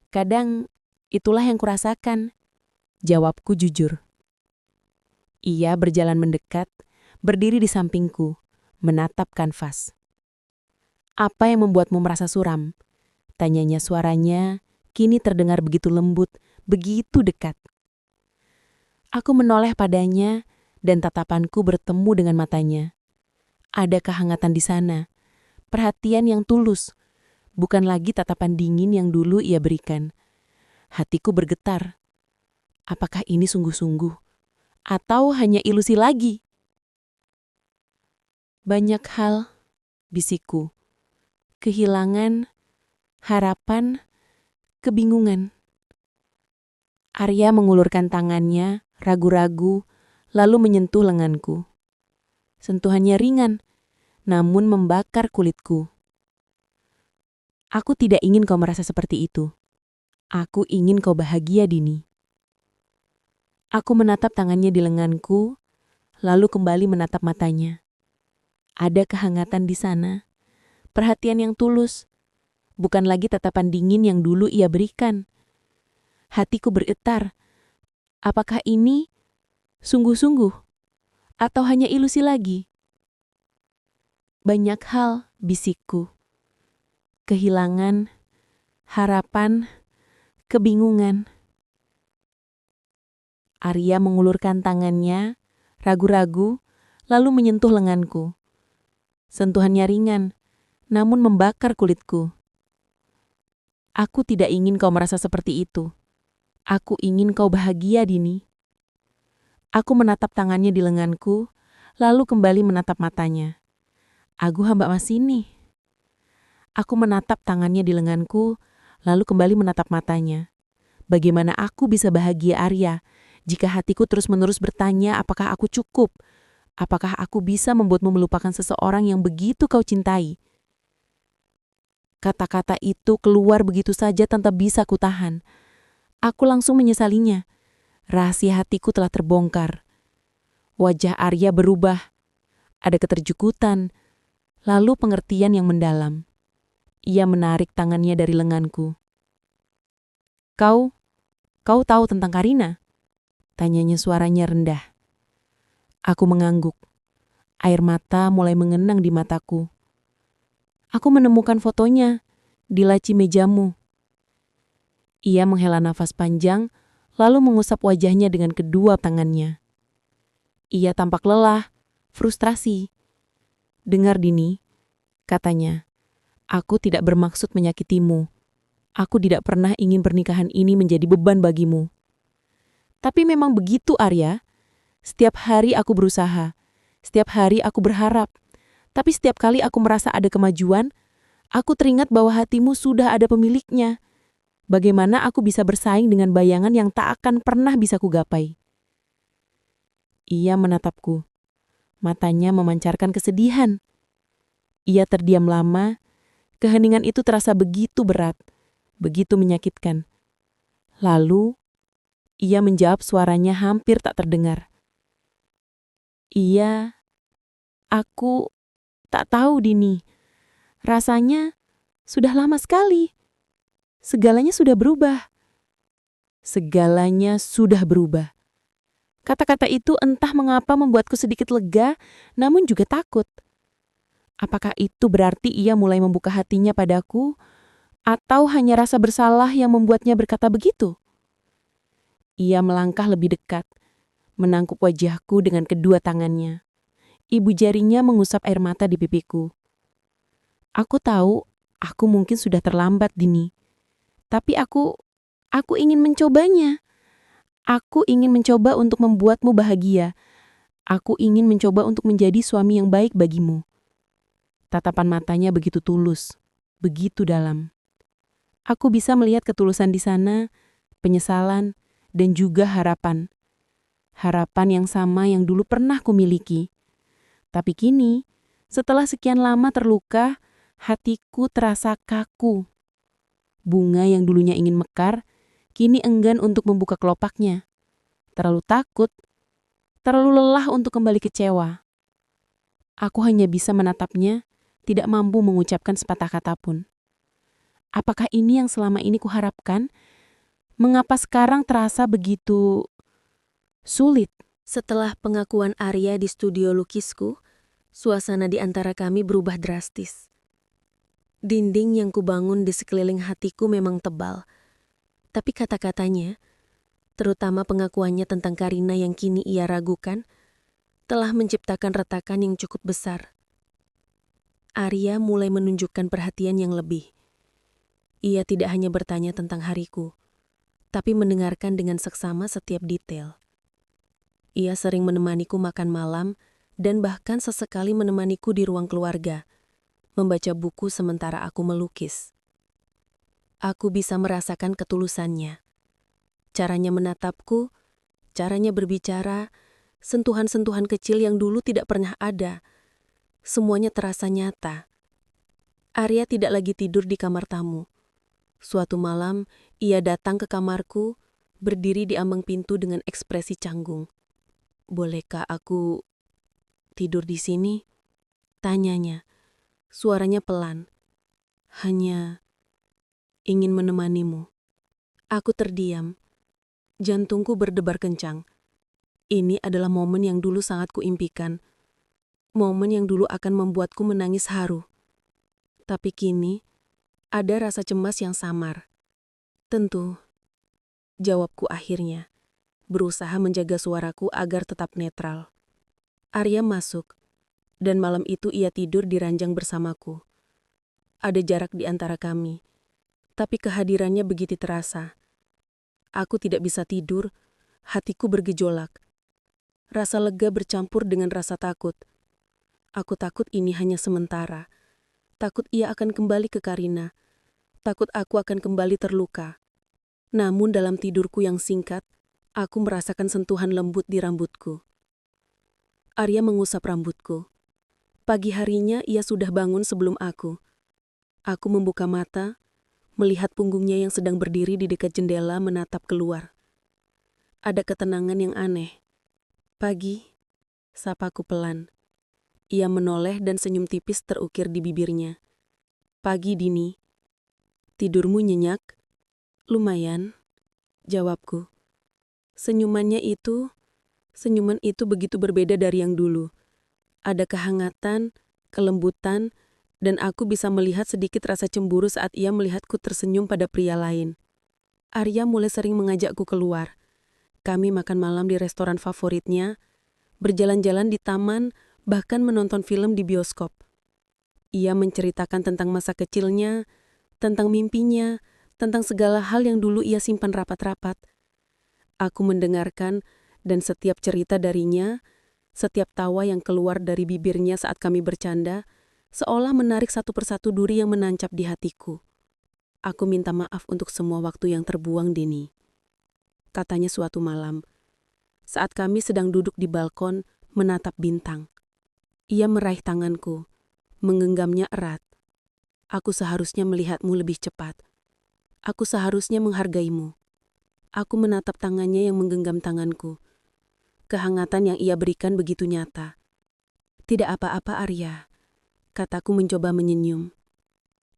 Kadang, itulah yang kurasakan, jawabku jujur. Ia berjalan mendekat, berdiri di sampingku, menatap kanvas. Apa yang membuatmu merasa suram? Tanyanya, suaranya kini terdengar begitu lembut, begitu dekat. Aku menoleh padanya dan tatapanku bertemu dengan matanya. Ada kehangatan di sana, perhatian yang tulus, bukan lagi tatapan dingin yang dulu ia berikan. Hatiku bergetar. Apakah ini sungguh-sungguh? Atau hanya ilusi lagi? Banyak hal, bisikku. Kehilangan, harapan, kebingungan. Arya mengulurkan tangannya, ragu-ragu, lalu menyentuh lenganku. Sentuhannya ringan, namun membakar kulitku. Aku tidak ingin kau merasa seperti itu. Aku ingin kau bahagia, Dini. Aku menatap tangannya di lenganku, lalu kembali menatap matanya. Ada kehangatan di sana, perhatian yang tulus, bukan lagi tatapan dingin yang dulu ia berikan. Hatiku bergetar. Apakah ini sungguh-sungguh? Atau hanya ilusi lagi? Banyak hal, bisikku. Kehilangan, harapan, kebingungan. Arya mengulurkan tangannya, ragu-ragu, lalu menyentuh lenganku. Sentuhannya ringan, namun membakar kulitku. Aku tidak ingin kau merasa seperti itu. Aku ingin kau bahagia, Dini. Aku menatap tangannya di lenganku, lalu kembali menatap matanya. "Agu hamba masini." Aku menatap tangannya di lenganku, lalu kembali menatap matanya. Bagaimana aku bisa bahagia, Arya, jika hatiku terus-menerus bertanya apakah aku cukup? Apakah aku bisa membuatmu melupakan seseorang yang begitu kau cintai? Kata-kata itu keluar begitu saja tanpa bisa kutahan. Aku langsung menyesalinya. Rahasia hatiku telah terbongkar. Wajah Arya berubah. Ada keterjukutan, lalu pengertian yang mendalam. Ia menarik tangannya dari lenganku. Kau tahu tentang Karina?" Tanyanya suaranya rendah. Aku mengangguk. Air mata mulai mengenang di mataku. "Aku menemukan fotonya di laci mejamu." Ia menghela nafas panjang, lalu mengusap wajahnya dengan kedua tangannya. Ia tampak lelah, frustrasi. "Dengar, Dini," katanya. "Aku tidak bermaksud menyakitimu. Aku tidak pernah ingin pernikahan ini menjadi beban bagimu. Tapi memang begitu, Arya. Setiap hari aku berusaha. Setiap hari aku berharap. Tapi setiap kali aku merasa ada kemajuan, aku teringat bahwa hatimu sudah ada pemiliknya. Bagaimana aku bisa bersaing dengan bayangan yang tak akan pernah bisa kugapai?" Ia menatapku. Matanya memancarkan kesedihan. Ia terdiam lama. Keheningan itu terasa begitu berat, begitu menyakitkan. Lalu, ia menjawab, suaranya hampir tak terdengar. "Iya, aku tak tahu, Dini. Rasanya sudah lama sekali. Segalanya sudah berubah." Segalanya sudah berubah. Kata-kata itu entah mengapa membuatku sedikit lega, namun juga takut. Apakah itu berarti ia mulai membuka hatinya padaku, atau hanya rasa bersalah yang membuatnya berkata begitu? Ia melangkah lebih dekat, menangkup wajahku dengan kedua tangannya. Ibu jarinya mengusap air mata di pipiku. Aku tahu, aku mungkin sudah terlambat, Dini. Tapi aku ingin mencobanya. Aku ingin mencoba untuk membuatmu bahagia. Aku ingin mencoba untuk menjadi suami yang baik bagimu. Tatapan matanya begitu tulus, begitu dalam. Aku bisa melihat ketulusan di sana, penyesalan, dan juga harapan. Harapan yang sama yang dulu pernah kumiliki. Tapi kini, setelah sekian lama terluka, hatiku terasa kaku. Bunga yang dulunya ingin mekar, kini enggan untuk membuka kelopaknya. Terlalu takut, terlalu lelah untuk kembali kecewa. Aku hanya bisa menatapnya, tidak mampu mengucapkan sepatah kata pun. Apakah ini yang selama ini kuharapkan? Mengapa sekarang terasa begitu sulit? Setelah pengakuan Arya di studio lukisku, suasana di antara kami berubah drastis. Dinding yang kubangun di sekeliling hatiku memang tebal, tapi kata-katanya, terutama pengakuannya tentang Karina yang kini ia ragukan, telah menciptakan retakan yang cukup besar. Arya mulai menunjukkan perhatian yang lebih. Ia tidak hanya bertanya tentang hariku, tapi mendengarkan dengan seksama setiap detail. Ia sering menemaniku makan malam dan bahkan sesekali menemaniku di ruang keluarga, membaca buku sementara aku melukis. Aku bisa merasakan ketulusannya. Caranya menatapku, caranya berbicara, sentuhan-sentuhan kecil yang dulu tidak pernah ada. Semuanya terasa nyata. Arya tidak lagi tidur di kamar tamu. Suatu malam, ia datang ke kamarku, berdiri di ambang pintu dengan ekspresi canggung. "Bolehkah aku tidur di sini?" tanyanya. Suaranya pelan. "Hanya ingin menemanimu." Aku terdiam. Jantungku berdebar kencang. Ini adalah momen yang dulu sangat kuimpikan. Momen yang dulu akan membuatku menangis haru. Tapi kini, ada rasa cemas yang samar. "Tentu," jawabku akhirnya, berusaha menjaga suaraku agar tetap netral. Arya masuk, dan malam itu ia tidur di ranjang bersamaku. Ada jarak di antara kami, tapi kehadirannya begitu terasa. Aku tidak bisa tidur, hatiku bergejolak. Rasa lega bercampur dengan rasa takut. Aku takut ini hanya sementara. Takut ia akan kembali ke Karina. Takut aku akan kembali terluka. Namun dalam tidurku yang singkat, aku merasakan sentuhan lembut di rambutku. Arya mengusap rambutku. Pagi harinya ia sudah bangun sebelum aku. Aku membuka mata, melihat punggungnya yang sedang berdiri di dekat jendela menatap keluar. Ada ketenangan yang aneh. Pagi, sapaku pelan. Ia menoleh dan senyum tipis terukir di bibirnya. Pagi dini. Tidurmu nyenyak? Lumayan, jawabku. Senyuman itu begitu berbeda dari yang dulu. Ada kehangatan, kelembutan, dan aku bisa melihat sedikit rasa cemburu saat ia melihatku tersenyum pada pria lain. Arya mulai sering mengajakku keluar. Kami makan malam di restoran favoritnya, berjalan-jalan di taman, bahkan menonton film di bioskop. Ia menceritakan tentang masa kecilnya, tentang mimpinya, tentang segala hal yang dulu ia simpan rapat-rapat. Aku mendengarkan, dan setiap cerita darinya, setiap tawa yang keluar dari bibirnya saat kami bercanda, seolah menarik satu persatu duri yang menancap di hatiku. Aku minta maaf untuk semua waktu yang terbuang, Dini. Katanya suatu malam, saat kami sedang duduk di balkon menatap bintang. Ia meraih tanganku, menggenggamnya erat. Aku seharusnya melihatmu lebih cepat. Aku seharusnya menghargaimu. Aku menatap tangannya yang menggenggam tanganku. Kehangatan yang ia berikan begitu nyata. Tidak apa-apa, Arya, kataku mencoba menyenyum.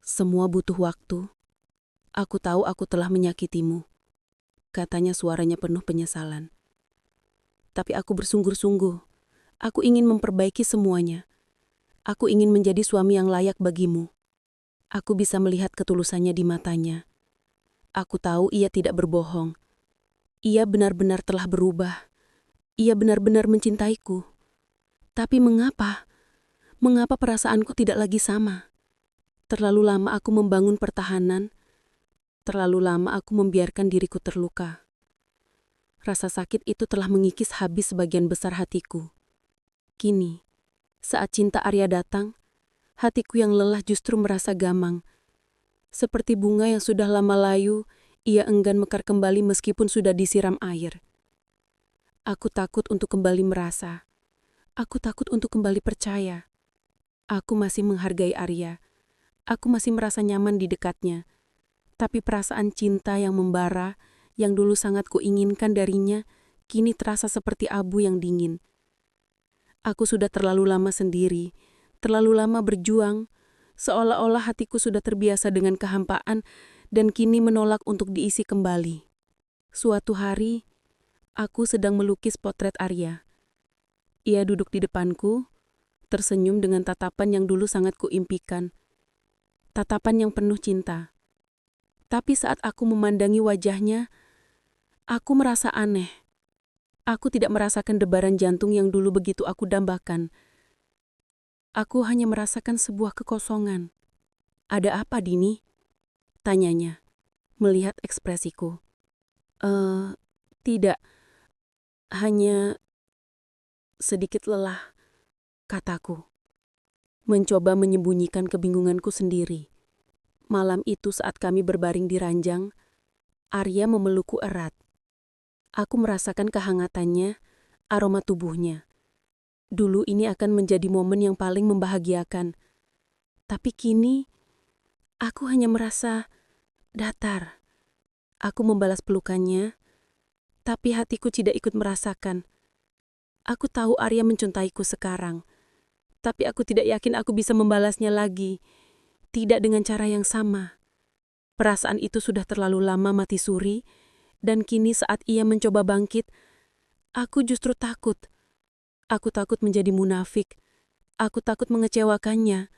Semua butuh waktu. Aku tahu aku telah menyakitimu. Katanya suaranya penuh penyesalan. Tapi aku bersungguh-sungguh. Aku ingin memperbaiki semuanya. Aku ingin menjadi suami yang layak bagimu. Aku bisa melihat ketulusannya di matanya. Aku tahu ia tidak berbohong. Ia benar-benar telah berubah. Ia benar-benar mencintaiku. Tapi mengapa? Mengapa perasaanku tidak lagi sama? Terlalu lama aku membangun pertahanan. Terlalu lama aku membiarkan diriku terluka. Rasa sakit itu telah mengikis habis sebagian besar hatiku. Kini, saat cinta Arya datang, hatiku yang lelah justru merasa gamang. Seperti bunga yang sudah lama layu, ia enggan mekar kembali meskipun sudah disiram air. Aku takut untuk kembali merasa. Aku takut untuk kembali percaya. Aku masih menghargai Arya. Aku masih merasa nyaman di dekatnya. Tapi perasaan cinta yang membara, yang dulu sangat kuinginkan darinya, kini terasa seperti abu yang dingin. Aku sudah terlalu lama sendiri, terlalu lama berjuang, seolah-olah hatiku sudah terbiasa dengan kehampaan dan kini menolak untuk diisi kembali. Suatu hari, aku sedang melukis potret Arya. Ia duduk di depanku, tersenyum dengan tatapan yang dulu sangat kuimpikan. Tatapan yang penuh cinta. Tapi saat aku memandangi wajahnya, aku merasa aneh. Aku tidak merasakan debaran jantung yang dulu begitu aku dambakan. Aku hanya merasakan sebuah kekosongan. Ada apa, Dini? Tanyanya, melihat ekspresiku. Tidak. Hanya sedikit lelah, kataku. Mencoba menyembunyikan kebingunganku sendiri. Malam itu saat kami berbaring di ranjang, Arya memelukku erat. Aku merasakan kehangatannya, aroma tubuhnya. Dulu ini akan menjadi momen yang paling membahagiakan. Tapi kini, aku hanya merasa datar. Aku membalas pelukannya, tapi hatiku tidak ikut merasakan. Aku tahu Arya mencintaiku sekarang, tapi aku tidak yakin aku bisa membalasnya lagi. Tidak dengan cara yang sama. Perasaan itu sudah terlalu lama mati suri, dan kini saat ia mencoba bangkit, aku justru takut. Aku takut menjadi munafik. Aku takut mengecewakannya.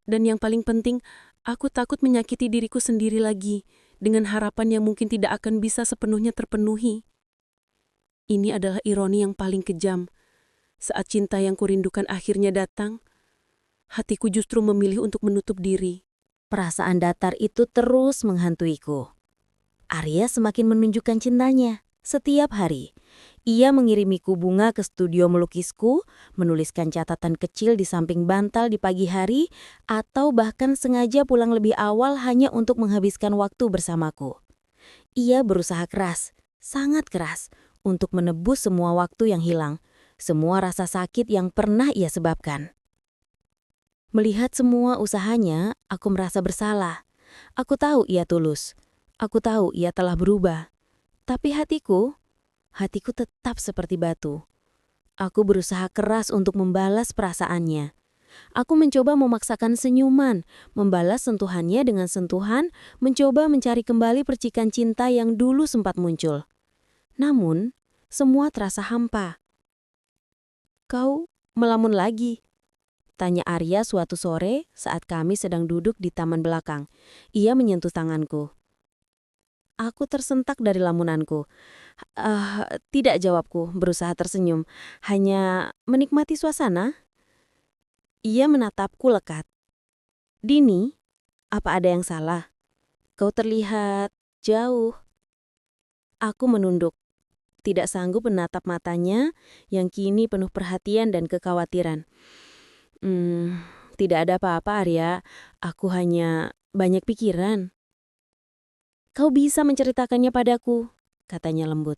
Dan yang paling penting, aku takut menyakiti diriku sendiri lagi, dengan harapan yang mungkin tidak akan bisa sepenuhnya terpenuhi. Ini adalah ironi yang paling kejam. Saat cinta yang kurindukan akhirnya datang, hatiku justru memilih untuk menutup diri. Perasaan datar itu terus menghantuiku. Arya semakin menunjukkan cintanya. Setiap hari, ia mengirimiku bunga ke studio melukisku, menuliskan catatan kecil di samping bantal di pagi hari, atau bahkan sengaja pulang lebih awal hanya untuk menghabiskan waktu bersamaku. Ia berusaha keras, sangat keras, untuk menebus semua waktu yang hilang, semua rasa sakit yang pernah ia sebabkan. Melihat semua usahanya, aku merasa bersalah. Aku tahu ia tulus. Aku tahu ia telah berubah. Tapi hatiku tetap seperti batu. Aku berusaha keras untuk membalas perasaannya. Aku mencoba memaksakan senyuman, membalas sentuhannya dengan sentuhan, mencoba mencari kembali percikan cinta yang dulu sempat muncul. Namun, semua terasa hampa. "Kau melamun lagi?" tanya Arya suatu sore saat kami sedang duduk di taman belakang. Ia menyentuh tanganku. Aku tersentak dari lamunanku. Tidak, jawabku, berusaha tersenyum. Hanya menikmati suasana." Ia menatapku lekat. "Dini, apa ada yang salah? Kau terlihat jauh." Aku menunduk, tidak sanggup menatap matanya yang kini penuh perhatian dan kekhawatiran. Tidak ada apa-apa, Arya. Aku hanya banyak pikiran." "Kau bisa menceritakannya padaku," katanya lembut.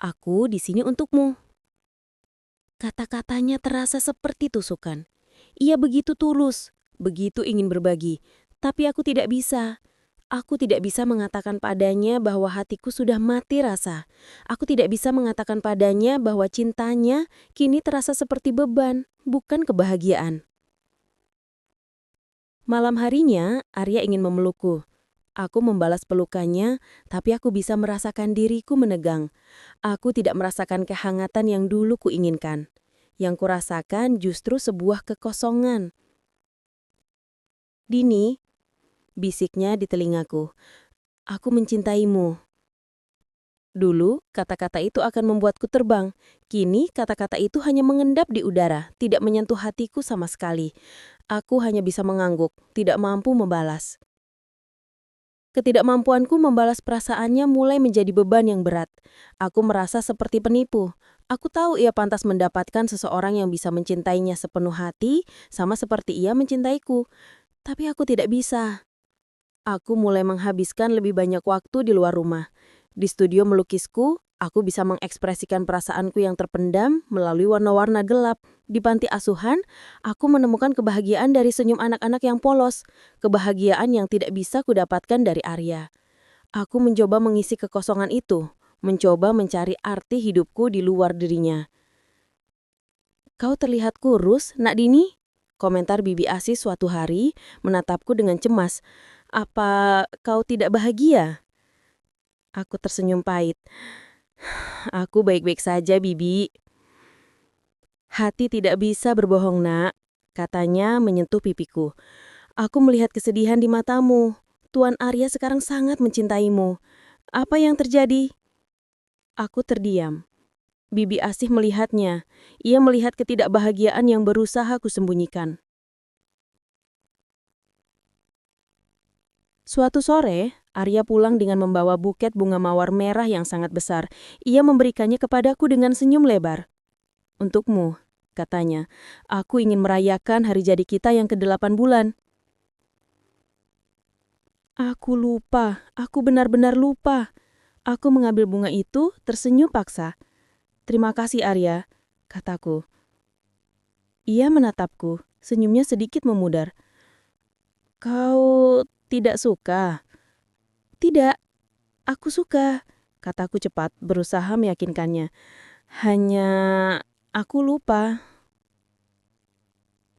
"Aku di sini untukmu." Kata-katanya terasa seperti tusukan. Ia begitu tulus, begitu ingin berbagi. Tapi aku tidak bisa. Aku tidak bisa mengatakan padanya bahwa hatiku sudah mati rasa. Aku tidak bisa mengatakan padanya bahwa cintanya kini terasa seperti beban, bukan kebahagiaan. Malam harinya, Arya ingin memelukku. Aku membalas pelukannya, tapi aku bisa merasakan diriku menegang. Aku tidak merasakan kehangatan yang dulu kuinginkan. Yang kurasakan justru sebuah kekosongan. "Dini," bisiknya di telingaku, "aku mencintaimu." Dulu, kata-kata itu akan membuatku terbang. Kini, kata-kata itu hanya mengendap di udara, tidak menyentuh hatiku sama sekali. Aku hanya bisa mengangguk, tidak mampu membalas. Ketidakmampuanku membalas perasaannya mulai menjadi beban yang berat. Aku merasa seperti penipu. Aku tahu ia pantas mendapatkan seseorang yang bisa mencintainya sepenuh hati, sama seperti ia mencintaiku. Tapi aku tidak bisa. Aku mulai menghabiskan lebih banyak waktu di luar rumah. Di studio melukisku, aku bisa mengekspresikan perasaanku yang terpendam melalui warna-warna gelap. Di panti asuhan, aku menemukan kebahagiaan dari senyum anak-anak yang polos, kebahagiaan yang tidak bisa kudapatkan dari Arya. Aku mencoba mengisi kekosongan itu, mencoba mencari arti hidupku di luar dirinya. "Kau terlihat kurus, Nak Dini," komentar Bibi Asis suatu hari, menatapku dengan cemas. "Apa kau tidak bahagia?" Aku tersenyum pahit. "Aku baik-baik saja, Bibi." "Hati tidak bisa berbohong, Nak," katanya menyentuh pipiku. "Aku melihat kesedihan di matamu. Tuan Arya sekarang sangat mencintaimu. Apa yang terjadi?" Aku terdiam. Bibi Asih melihatnya. Ia melihat ketidakbahagiaan yang berusaha kusembunyikan. Suatu sore, Arya pulang dengan membawa buket bunga mawar merah yang sangat besar. Ia memberikannya kepadaku dengan senyum lebar. "Untukmu," katanya. "Aku ingin merayakan hari jadi kita yang ke-8 bulan." Aku lupa, aku benar-benar lupa. Aku mengambil bunga itu, tersenyum paksa. "Terima kasih, Arya," kataku. Ia menatapku, senyumnya sedikit memudar. "Kau tidak suka?" "Tidak, aku suka," kataku cepat, berusaha meyakinkannya. "Hanya aku lupa."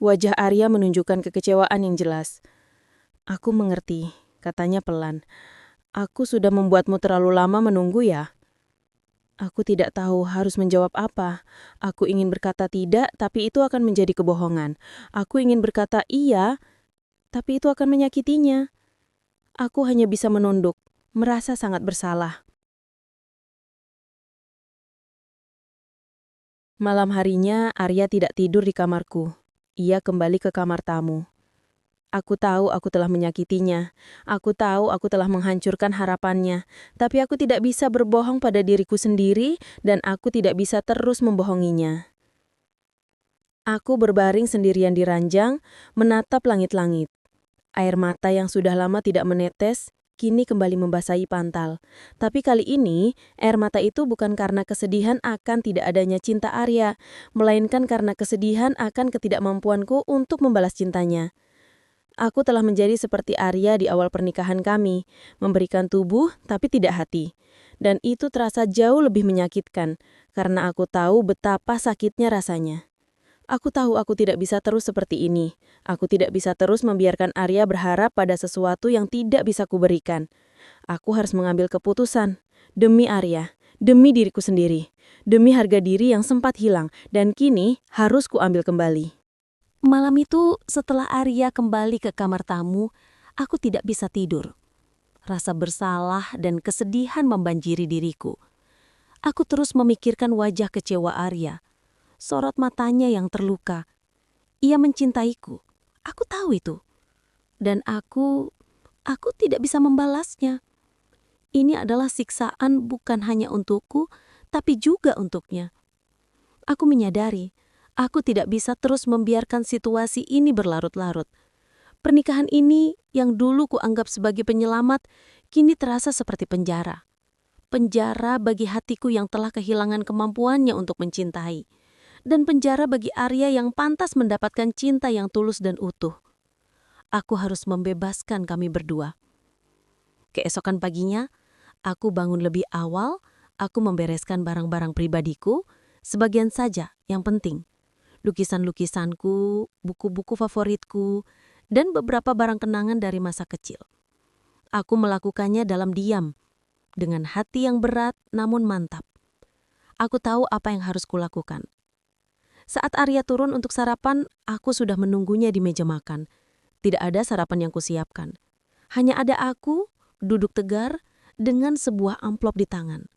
Wajah Arya menunjukkan kekecewaan yang jelas. "Aku mengerti," katanya pelan. "Aku sudah membuatmu terlalu lama menunggu ya?" Aku tidak tahu harus menjawab apa. Aku ingin berkata tidak, tapi itu akan menjadi kebohongan. Aku ingin berkata iya, tapi itu akan menyakitinya. Aku hanya bisa menunduk, merasa sangat bersalah. Malam harinya, Arya tidak tidur di kamarku. Ia kembali ke kamar tamu. Aku tahu aku telah menyakitinya. Aku tahu aku telah menghancurkan harapannya. Tapi aku tidak bisa berbohong pada diriku sendiri dan aku tidak bisa terus membohonginya. Aku berbaring sendirian di ranjang, menatap langit-langit. Air mata yang sudah lama tidak menetes, kini kembali membasahi pantal. Tapi kali ini, air mata itu bukan karena kesedihan akan tidak adanya cinta Arya, melainkan karena kesedihan akan ketidakmampuanku untuk membalas cintanya. Aku telah menjadi seperti Arya di awal pernikahan kami, memberikan tubuh tapi tidak hati. Dan itu terasa jauh lebih menyakitkan, karena aku tahu betapa sakitnya rasanya. Aku tahu aku tidak bisa terus seperti ini. Aku tidak bisa terus membiarkan Arya berharap pada sesuatu yang tidak bisa kuberikan. Aku harus mengambil keputusan. Demi Arya, demi diriku sendiri, demi harga diri yang sempat hilang, dan kini harus kuambil kembali. Malam itu, setelah Arya kembali ke kamar tamu, aku tidak bisa tidur. Rasa bersalah dan kesedihan membanjiri diriku. Aku terus memikirkan wajah kecewa Arya, sorot matanya yang terluka. Ia mencintaiku. Aku tahu itu. Dan aku tidak bisa membalasnya. Ini adalah siksaan bukan hanya untukku, tapi juga untuknya. Aku menyadari, aku tidak bisa terus membiarkan situasi ini berlarut-larut. Pernikahan ini yang dulu kuanggap sebagai penyelamat, kini terasa seperti penjara. Penjara bagi hatiku yang telah kehilangan kemampuannya untuk mencintai. Dan penjara bagi Arya yang pantas mendapatkan cinta yang tulus dan utuh. Aku harus membebaskan kami berdua. Keesokan paginya, aku bangun lebih awal, aku membereskan barang-barang pribadiku, sebagian saja yang penting. Lukisan-lukisanku, buku-buku favoritku, dan beberapa barang kenangan dari masa kecil. Aku melakukannya dalam diam, dengan hati yang berat namun mantap. Aku tahu apa yang harus kulakukan. Saat Arya turun untuk sarapan, aku sudah menunggunya di meja makan. Tidak ada sarapan yang kusiapkan. Hanya ada aku, duduk tegar, dengan sebuah amplop di tangan.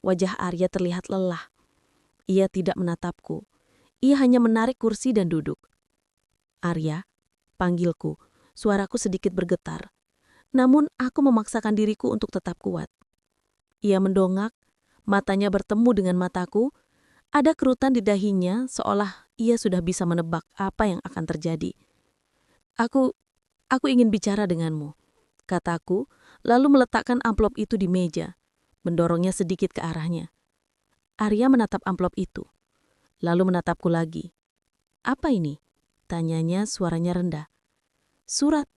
Wajah Arya terlihat lelah. Ia tidak menatapku. Ia hanya menarik kursi dan duduk. Arya, panggilku. Suaraku sedikit bergetar. Namun aku memaksakan diriku untuk tetap kuat. Ia mendongak, matanya bertemu dengan mataku. Ada kerutan di dahinya seolah ia sudah bisa menebak apa yang akan terjadi. Aku ingin bicara denganmu, kataku, lalu meletakkan amplop itu di meja, mendorongnya sedikit ke arahnya. Arya menatap amplop itu, lalu menatapku lagi. Apa ini? Tanyanya suaranya rendah. Surat,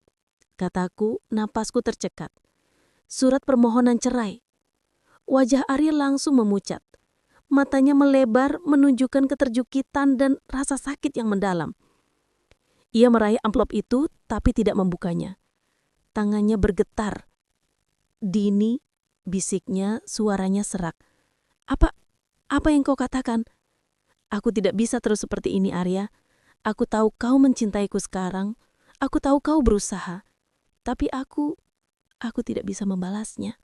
kataku, napasku tercekat. Surat permohonan cerai. Wajah Arya langsung memucat. Matanya melebar menunjukkan keterjukitan dan rasa sakit yang mendalam. Ia meraih amplop itu tapi tidak membukanya. Tangannya bergetar. Dini, bisiknya, suaranya serak. Apa yang kau katakan? Aku tidak bisa terus seperti ini, Arya. Aku tahu kau mencintaiku sekarang. Aku tahu kau berusaha. Tapi aku tidak bisa membalasnya.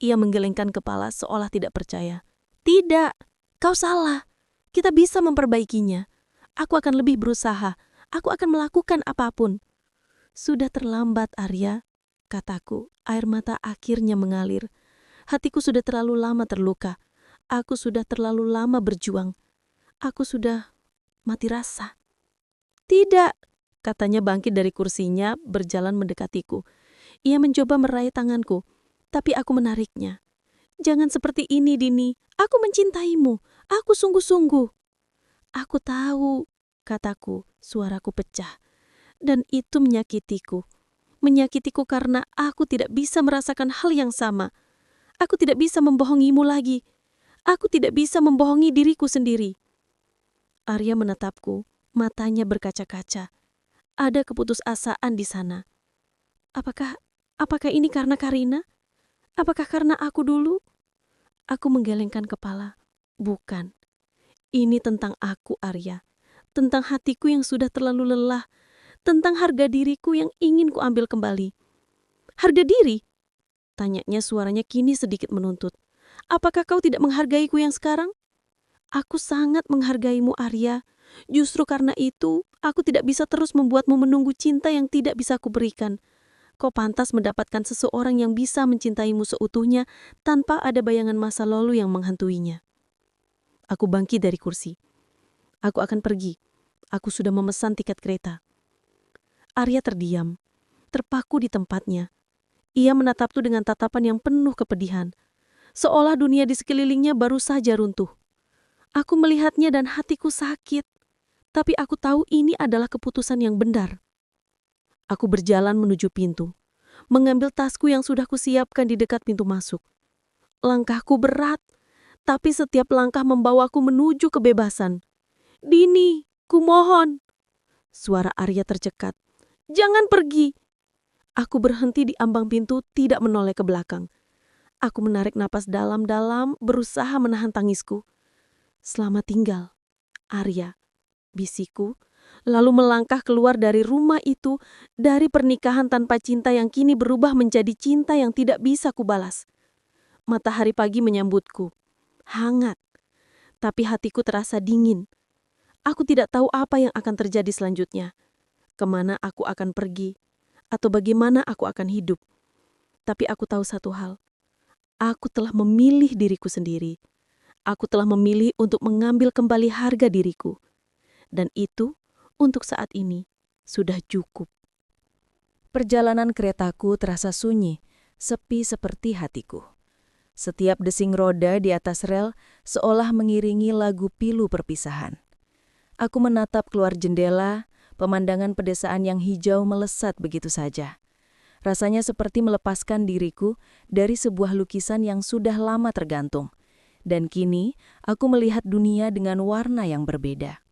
Ia menggelengkan kepala seolah tidak percaya. Tidak, kau salah. Kita bisa memperbaikinya. Aku akan lebih berusaha. Aku akan melakukan apapun. Sudah terlambat, Arya, kataku. Air mata akhirnya mengalir. Hatiku sudah terlalu lama terluka. Aku sudah terlalu lama berjuang. Aku sudah mati rasa. Tidak, katanya bangkit dari kursinya, berjalan mendekatiku. Ia mencoba meraih tanganku, tapi aku menariknya. Jangan seperti ini, Dini. Aku mencintaimu. Aku sungguh-sungguh. Aku tahu, kataku, suaraku pecah. Dan itu menyakitiku. Menyakitiku karena aku tidak bisa merasakan hal yang sama. Aku tidak bisa membohongimu lagi. Aku tidak bisa membohongi diriku sendiri. Arya menatapku, matanya berkaca-kaca. Ada keputusasaan di sana. Apakah ini karena Karina? Apakah karena aku dulu? Aku menggelengkan kepala. Bukan. Ini tentang aku, Arya. Tentang hatiku yang sudah terlalu lelah. Tentang harga diriku yang ingin kuambil kembali. Harga diri? Tanyanya suaranya kini sedikit menuntut. Apakah kau tidak menghargaiku yang sekarang? Aku sangat menghargaimu, Arya. Justru karena itu, aku tidak bisa terus membuatmu menunggu cinta yang tidak bisa kuberikan. Kau pantas mendapatkan seseorang yang bisa mencintaimu seutuhnya tanpa ada bayangan masa lalu yang menghantuinya. Aku bangkit dari kursi. Aku akan pergi. Aku sudah memesan tiket kereta. Arya terdiam, terpaku di tempatnya. Ia menatapku dengan tatapan yang penuh kepedihan, seolah dunia di sekelilingnya baru saja runtuh. Aku melihatnya dan hatiku sakit, tapi aku tahu ini adalah keputusan yang benar. Aku berjalan menuju pintu, mengambil tasku yang sudah kusiapkan di dekat pintu masuk. Langkahku berat, tapi setiap langkah membawaku menuju kebebasan. Dini, kumohon. Suara Arya tercekat. Jangan pergi. Aku berhenti di ambang pintu, tidak menoleh ke belakang. Aku menarik napas dalam-dalam, berusaha menahan tangisku. Selamat tinggal, Arya, bisiku, lalu melangkah keluar dari rumah itu, dari pernikahan tanpa cinta yang kini berubah menjadi cinta yang tidak bisa kubalas. Matahari pagi menyambutku, hangat, tapi hatiku terasa dingin. Aku tidak tahu apa yang akan terjadi selanjutnya, kemana aku akan pergi, atau bagaimana aku akan hidup. Tapi aku tahu satu hal, aku telah memilih diriku sendiri. Aku telah memilih untuk mengambil kembali harga diriku. Dan itu, untuk saat ini, sudah cukup. Perjalanan keretaku terasa sunyi, sepi seperti hatiku. Setiap desing roda di atas rel seolah mengiringi lagu pilu perpisahan. Aku menatap keluar jendela, pemandangan pedesaan yang hijau melesat begitu saja. Rasanya seperti melepaskan diriku dari sebuah lukisan yang sudah lama tergantung. Dan kini, aku melihat dunia dengan warna yang berbeda.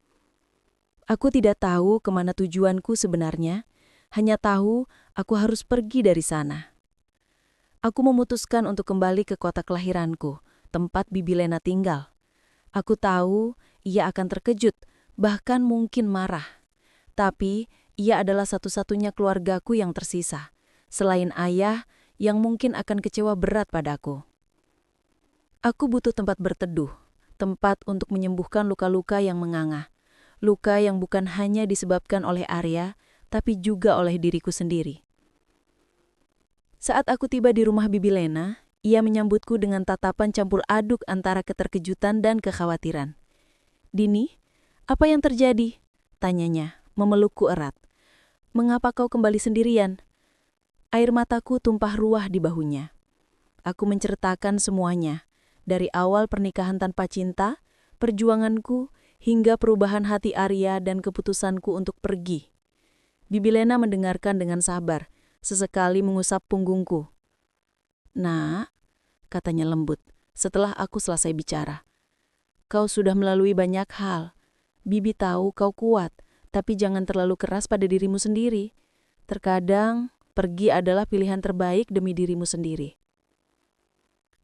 Aku tidak tahu kemana tujuanku sebenarnya, hanya tahu aku harus pergi dari sana. Aku memutuskan untuk kembali ke kota kelahiranku, tempat Bibi Lena tinggal. Aku tahu ia akan terkejut, bahkan mungkin marah. Tapi ia adalah satu-satunya keluargaku yang tersisa, selain ayah yang mungkin akan kecewa berat padaku. Aku butuh tempat berteduh, tempat untuk menyembuhkan luka-luka yang menganga. Luka yang bukan hanya disebabkan oleh Arya, tapi juga oleh diriku sendiri. Saat aku tiba di rumah Bibi Lena, ia menyambutku dengan tatapan campur aduk antara keterkejutan dan kekhawatiran. "Dini, apa yang terjadi?" tanyanya, memelukku erat. "Mengapa kau kembali sendirian?" Air mataku tumpah ruah di bahunya. Aku menceritakan semuanya, dari awal pernikahan tanpa cinta, perjuanganku, hingga perubahan hati Arya dan keputusanku untuk pergi. Bibi Lena mendengarkan dengan sabar, sesekali mengusap punggungku. "Nak," katanya lembut, setelah aku selesai bicara. "Kau sudah melalui banyak hal. Bibi tahu kau kuat, tapi jangan terlalu keras pada dirimu sendiri. Terkadang, pergi adalah pilihan terbaik demi dirimu sendiri."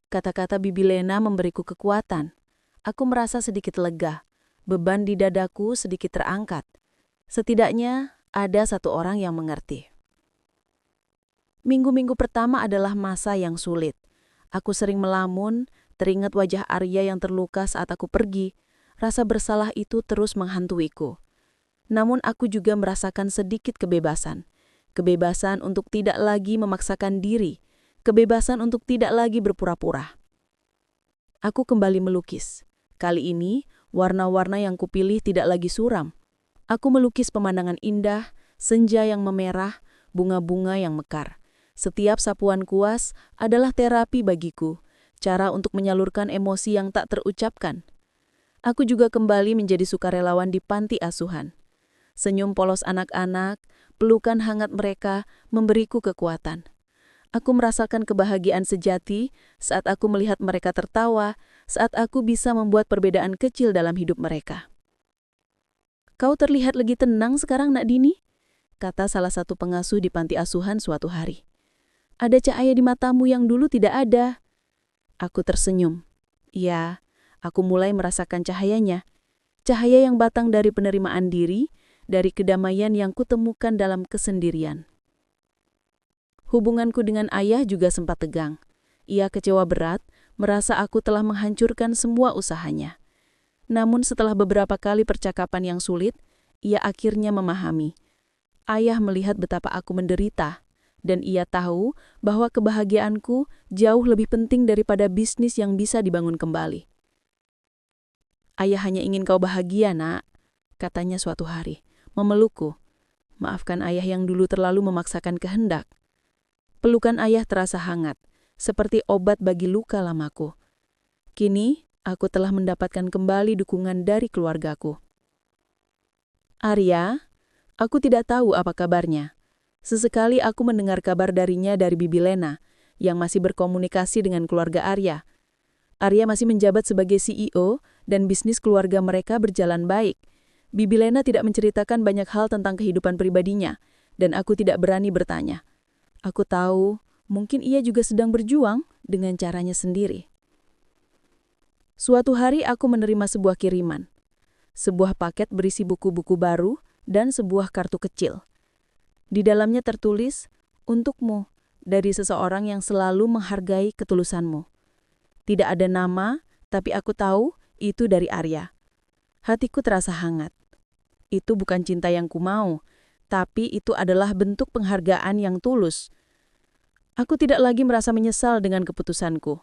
Kata-kata Bibi Lena memberiku kekuatan. Aku merasa sedikit lega. Beban di dadaku sedikit terangkat. Setidaknya ada satu orang yang mengerti. Minggu-minggu pertama adalah masa yang sulit. Aku sering melamun, teringat wajah Arya yang terluka saat aku pergi. Rasa bersalah itu terus menghantuiku. Namun aku juga merasakan sedikit kebebasan. Kebebasan untuk tidak lagi memaksakan diri. Kebebasan untuk tidak lagi berpura-pura. Aku kembali melukis. Kali ini, warna-warna yang kupilih tidak lagi suram. Aku melukis pemandangan indah, senja yang memerah, bunga-bunga yang mekar. Setiap sapuan kuas adalah terapi bagiku, cara untuk menyalurkan emosi yang tak terucapkan. Aku juga kembali menjadi sukarelawan di panti asuhan. Senyum polos anak-anak, pelukan hangat mereka memberiku kekuatan. Aku merasakan kebahagiaan sejati saat aku melihat mereka tertawa, saat aku bisa membuat perbedaan kecil dalam hidup mereka. "Kau terlihat lebih tenang sekarang, Nak Dini," kata salah satu pengasuh di panti asuhan suatu hari. "Ada cahaya di matamu yang dulu tidak ada." Aku tersenyum. Ya, aku mulai merasakan cahayanya. Cahaya yang batang dari penerimaan diri, dari kedamaian yang kutemukan dalam kesendirian. Hubunganku dengan ayah juga sempat tegang. Ia kecewa berat, merasa aku telah menghancurkan semua usahanya. Namun setelah beberapa kali percakapan yang sulit, ia akhirnya memahami. Ayah melihat betapa aku menderita, dan ia tahu bahwa kebahagiaanku jauh lebih penting daripada bisnis yang bisa dibangun kembali. Ayah hanya ingin kau bahagia, nak, katanya suatu hari, memelukku. Maafkan ayah yang dulu terlalu memaksakan kehendak. Pelukan ayah terasa hangat, seperti obat bagi luka lamaku. Kini, aku telah mendapatkan kembali dukungan dari keluargaku. Arya, aku tidak tahu apa kabarnya. Sesekali aku mendengar kabar darinya dari Bibi Lena, yang masih berkomunikasi dengan keluarga Arya. Arya masih menjabat sebagai CEO, dan bisnis keluarga mereka berjalan baik. Bibi Lena tidak menceritakan banyak hal tentang kehidupan pribadinya, dan aku tidak berani bertanya. Aku tahu, mungkin ia juga sedang berjuang dengan caranya sendiri. Suatu hari aku menerima sebuah kiriman. Sebuah paket berisi buku-buku baru dan sebuah kartu kecil. Di dalamnya tertulis, "Untukmu," dari seseorang yang selalu menghargai ketulusanmu. Tidak ada nama, tapi aku tahu itu dari Arya. Hatiku terasa hangat. Itu bukan cinta yang kumau, tapi itu adalah bentuk penghargaan yang tulus. Aku tidak lagi merasa menyesal dengan keputusanku.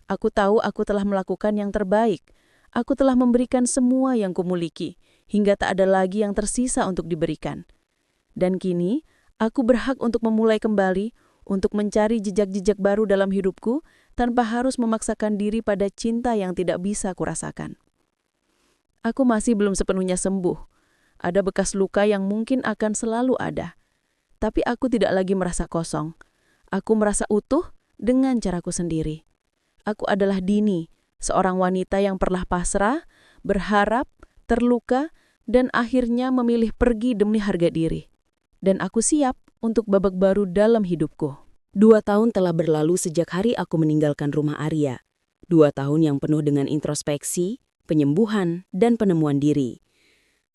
Aku tahu aku telah melakukan yang terbaik. Aku telah memberikan semua yang kumiliki, hingga tak ada lagi yang tersisa untuk diberikan. Dan kini, aku berhak untuk memulai kembali, untuk mencari jejak-jejak baru dalam hidupku, tanpa harus memaksakan diri pada cinta yang tidak bisa kurasakan. Aku masih belum sepenuhnya sembuh. Ada bekas luka yang mungkin akan selalu ada. Tapi aku tidak lagi merasa kosong. Aku merasa utuh dengan caraku sendiri. Aku adalah Dini, seorang wanita yang pernah pasrah, berharap, terluka, dan akhirnya memilih pergi demi harga diri. Dan aku siap untuk babak baru dalam hidupku. 2 tahun telah berlalu sejak hari aku meninggalkan rumah Arya. 2 tahun yang penuh dengan introspeksi, penyembuhan, dan penemuan diri.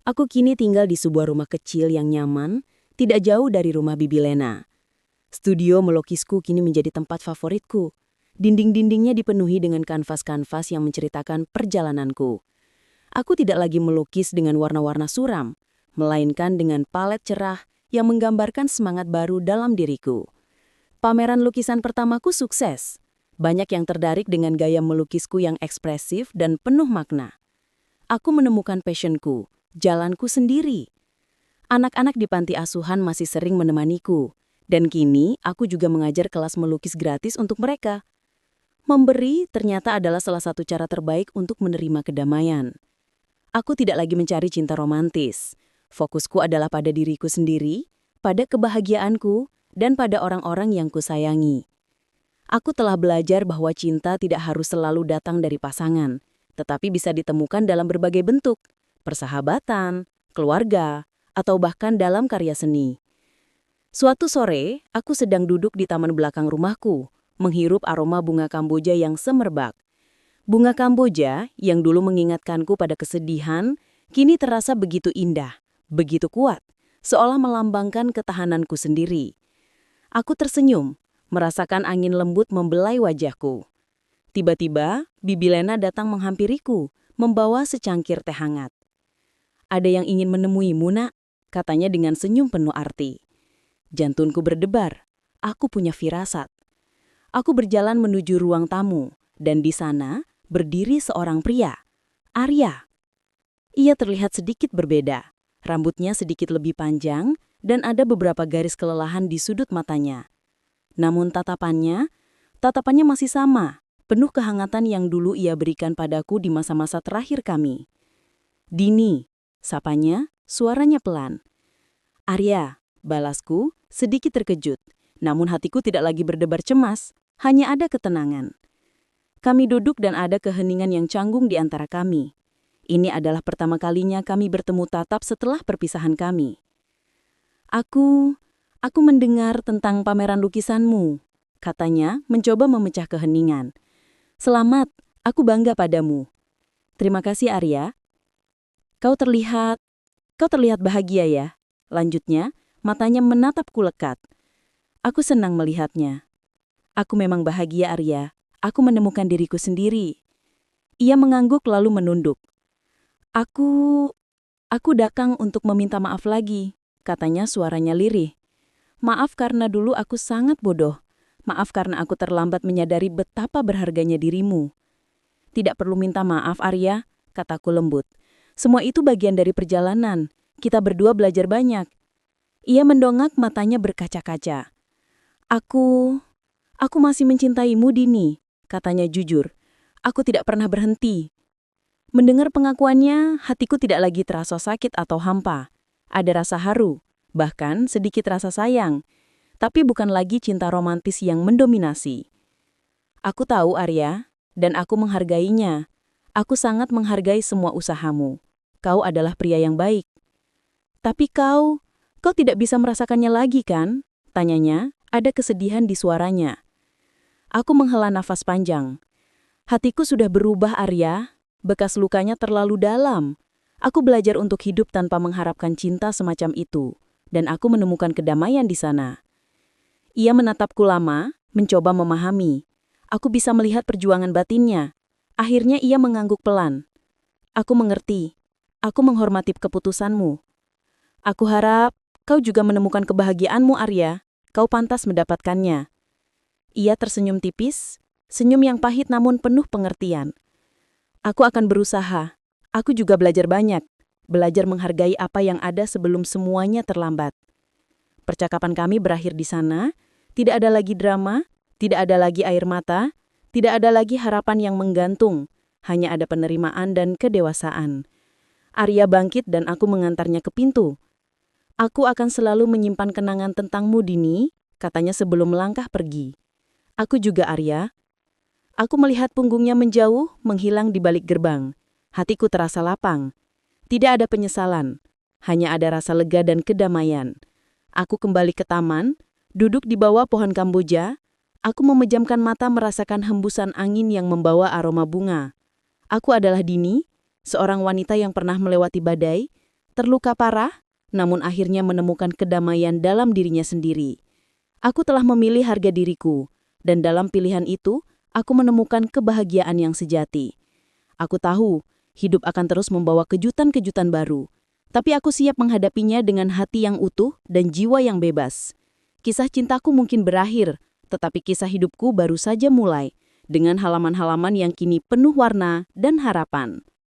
Aku kini tinggal di sebuah rumah kecil yang nyaman, tidak jauh dari rumah Bibi Lena. Studio melukisku kini menjadi tempat favoritku. Dinding-dindingnya dipenuhi dengan kanvas-kanvas yang menceritakan perjalananku. Aku tidak lagi melukis dengan warna-warna suram, melainkan dengan palet cerah yang menggambarkan semangat baru dalam diriku. Pameran lukisan pertamaku sukses. Banyak yang tertarik dengan gaya melukisku yang ekspresif dan penuh makna. Aku menemukan passionku, jalanku sendiri. Anak-anak di panti asuhan masih sering menemaniku, dan kini aku juga mengajar kelas melukis gratis untuk mereka. Memberi ternyata adalah salah satu cara terbaik untuk menerima kedamaian. Aku tidak lagi mencari cinta romantis. Fokusku adalah pada diriku sendiri, pada kebahagiaanku, dan pada orang-orang yang kusayangi. Aku telah belajar bahwa cinta tidak harus selalu datang dari pasangan, tetapi bisa ditemukan dalam berbagai bentuk, persahabatan, keluarga, atau bahkan dalam karya seni. Suatu sore, aku sedang duduk di taman belakang rumahku, menghirup aroma bunga Kamboja yang semerbak. Bunga Kamboja yang dulu mengingatkanku pada kesedihan, kini terasa begitu indah, begitu kuat, seolah melambangkan ketahananku sendiri. Aku tersenyum, merasakan angin lembut membelai wajahku. Tiba-tiba, Bibi Lena datang menghampiriku, membawa secangkir teh hangat. "Ada yang ingin menemuimu, Nak," katanya dengan senyum penuh arti. Jantungku berdebar. Aku punya firasat. Aku berjalan menuju ruang tamu, dan di sana berdiri seorang pria, Arya. Ia terlihat sedikit berbeda. Rambutnya sedikit lebih panjang, dan ada beberapa garis kelelahan di sudut matanya. Namun tatapannya masih sama, penuh kehangatan yang dulu ia berikan padaku di masa-masa terakhir kami. "Dini," sapanya, suaranya pelan. "Arya," balasku, sedikit terkejut. Namun hatiku tidak lagi berdebar cemas, hanya ada ketenangan. Kami duduk dan ada keheningan yang canggung di antara kami. Ini adalah pertama kalinya kami bertemu tatap setelah perpisahan kami. Aku mendengar tentang pameran lukisanmu," katanya, mencoba memecah keheningan. "Selamat, aku bangga padamu." "Terima kasih, Arya. Kau terlihat bahagia ya," lanjutnya, matanya menatapku lekat. Aku senang melihatnya. "Aku memang bahagia, Arya. Aku menemukan diriku sendiri." Ia mengangguk lalu menunduk. Aku datang untuk meminta maaf lagi, katanya suaranya lirih. Maaf karena dulu aku sangat bodoh. Maaf karena aku terlambat menyadari betapa berharganya dirimu. Tidak perlu minta maaf, Arya, kataku lembut. Semua itu bagian dari perjalanan. Kita berdua belajar banyak. Ia mendongak, matanya berkaca-kaca. Aku masih mencintaimu, Dini, katanya jujur. Aku tidak pernah berhenti. Mendengar pengakuannya, hatiku tidak lagi terasa sakit atau hampa. Ada rasa haru, bahkan sedikit rasa sayang. Tapi bukan lagi cinta romantis yang mendominasi. Aku tahu, Arya, dan aku menghargainya. Aku sangat menghargai semua usahamu. Kau adalah pria yang baik. Tapi kau tidak bisa merasakannya lagi, kan? Tanyanya, ada kesedihan di suaranya. Aku menghela nafas panjang. Hatiku sudah berubah, Arya. Bekas lukanya terlalu dalam. Aku belajar untuk hidup tanpa mengharapkan cinta semacam itu, dan aku menemukan kedamaian di sana. Ia menatapku lama, mencoba memahami. Aku bisa melihat perjuangan batinnya. Akhirnya ia mengangguk pelan. Aku mengerti. Aku menghormati keputusanmu. Aku harap kau juga menemukan kebahagiaanmu, Arya. Kau pantas mendapatkannya. Ia tersenyum tipis, senyum yang pahit namun penuh pengertian. Aku akan berusaha. Aku juga belajar banyak. Belajar menghargai apa yang ada sebelum semuanya terlambat. Percakapan kami berakhir di sana. Tidak ada lagi drama, tidak ada lagi air mata, tidak ada lagi harapan yang menggantung. Hanya ada penerimaan dan kedewasaan. Arya bangkit dan aku mengantarnya ke pintu. Aku akan selalu menyimpan kenangan tentangmu, Dini, katanya sebelum melangkah pergi. Aku juga, Arya. Aku melihat punggungnya menjauh, menghilang di balik gerbang. Hatiku terasa lapang. Tidak ada penyesalan, hanya ada rasa lega dan kedamaian. Aku kembali ke taman, duduk di bawah pohon kamboja. Aku memejamkan mata merasakan hembusan angin yang membawa aroma bunga. Aku adalah Dini, seorang wanita yang pernah melewati badai, terluka parah, namun akhirnya menemukan kedamaian dalam dirinya sendiri. Aku telah memilih harga diriku, dan dalam pilihan itu, aku menemukan kebahagiaan yang sejati. Aku tahu, hidup akan terus membawa kejutan-kejutan baru. Tapi aku siap menghadapinya dengan hati yang utuh dan jiwa yang bebas. Kisah cintaku mungkin berakhir, tetapi kisah hidupku baru saja mulai, dengan halaman-halaman yang kini penuh warna dan harapan.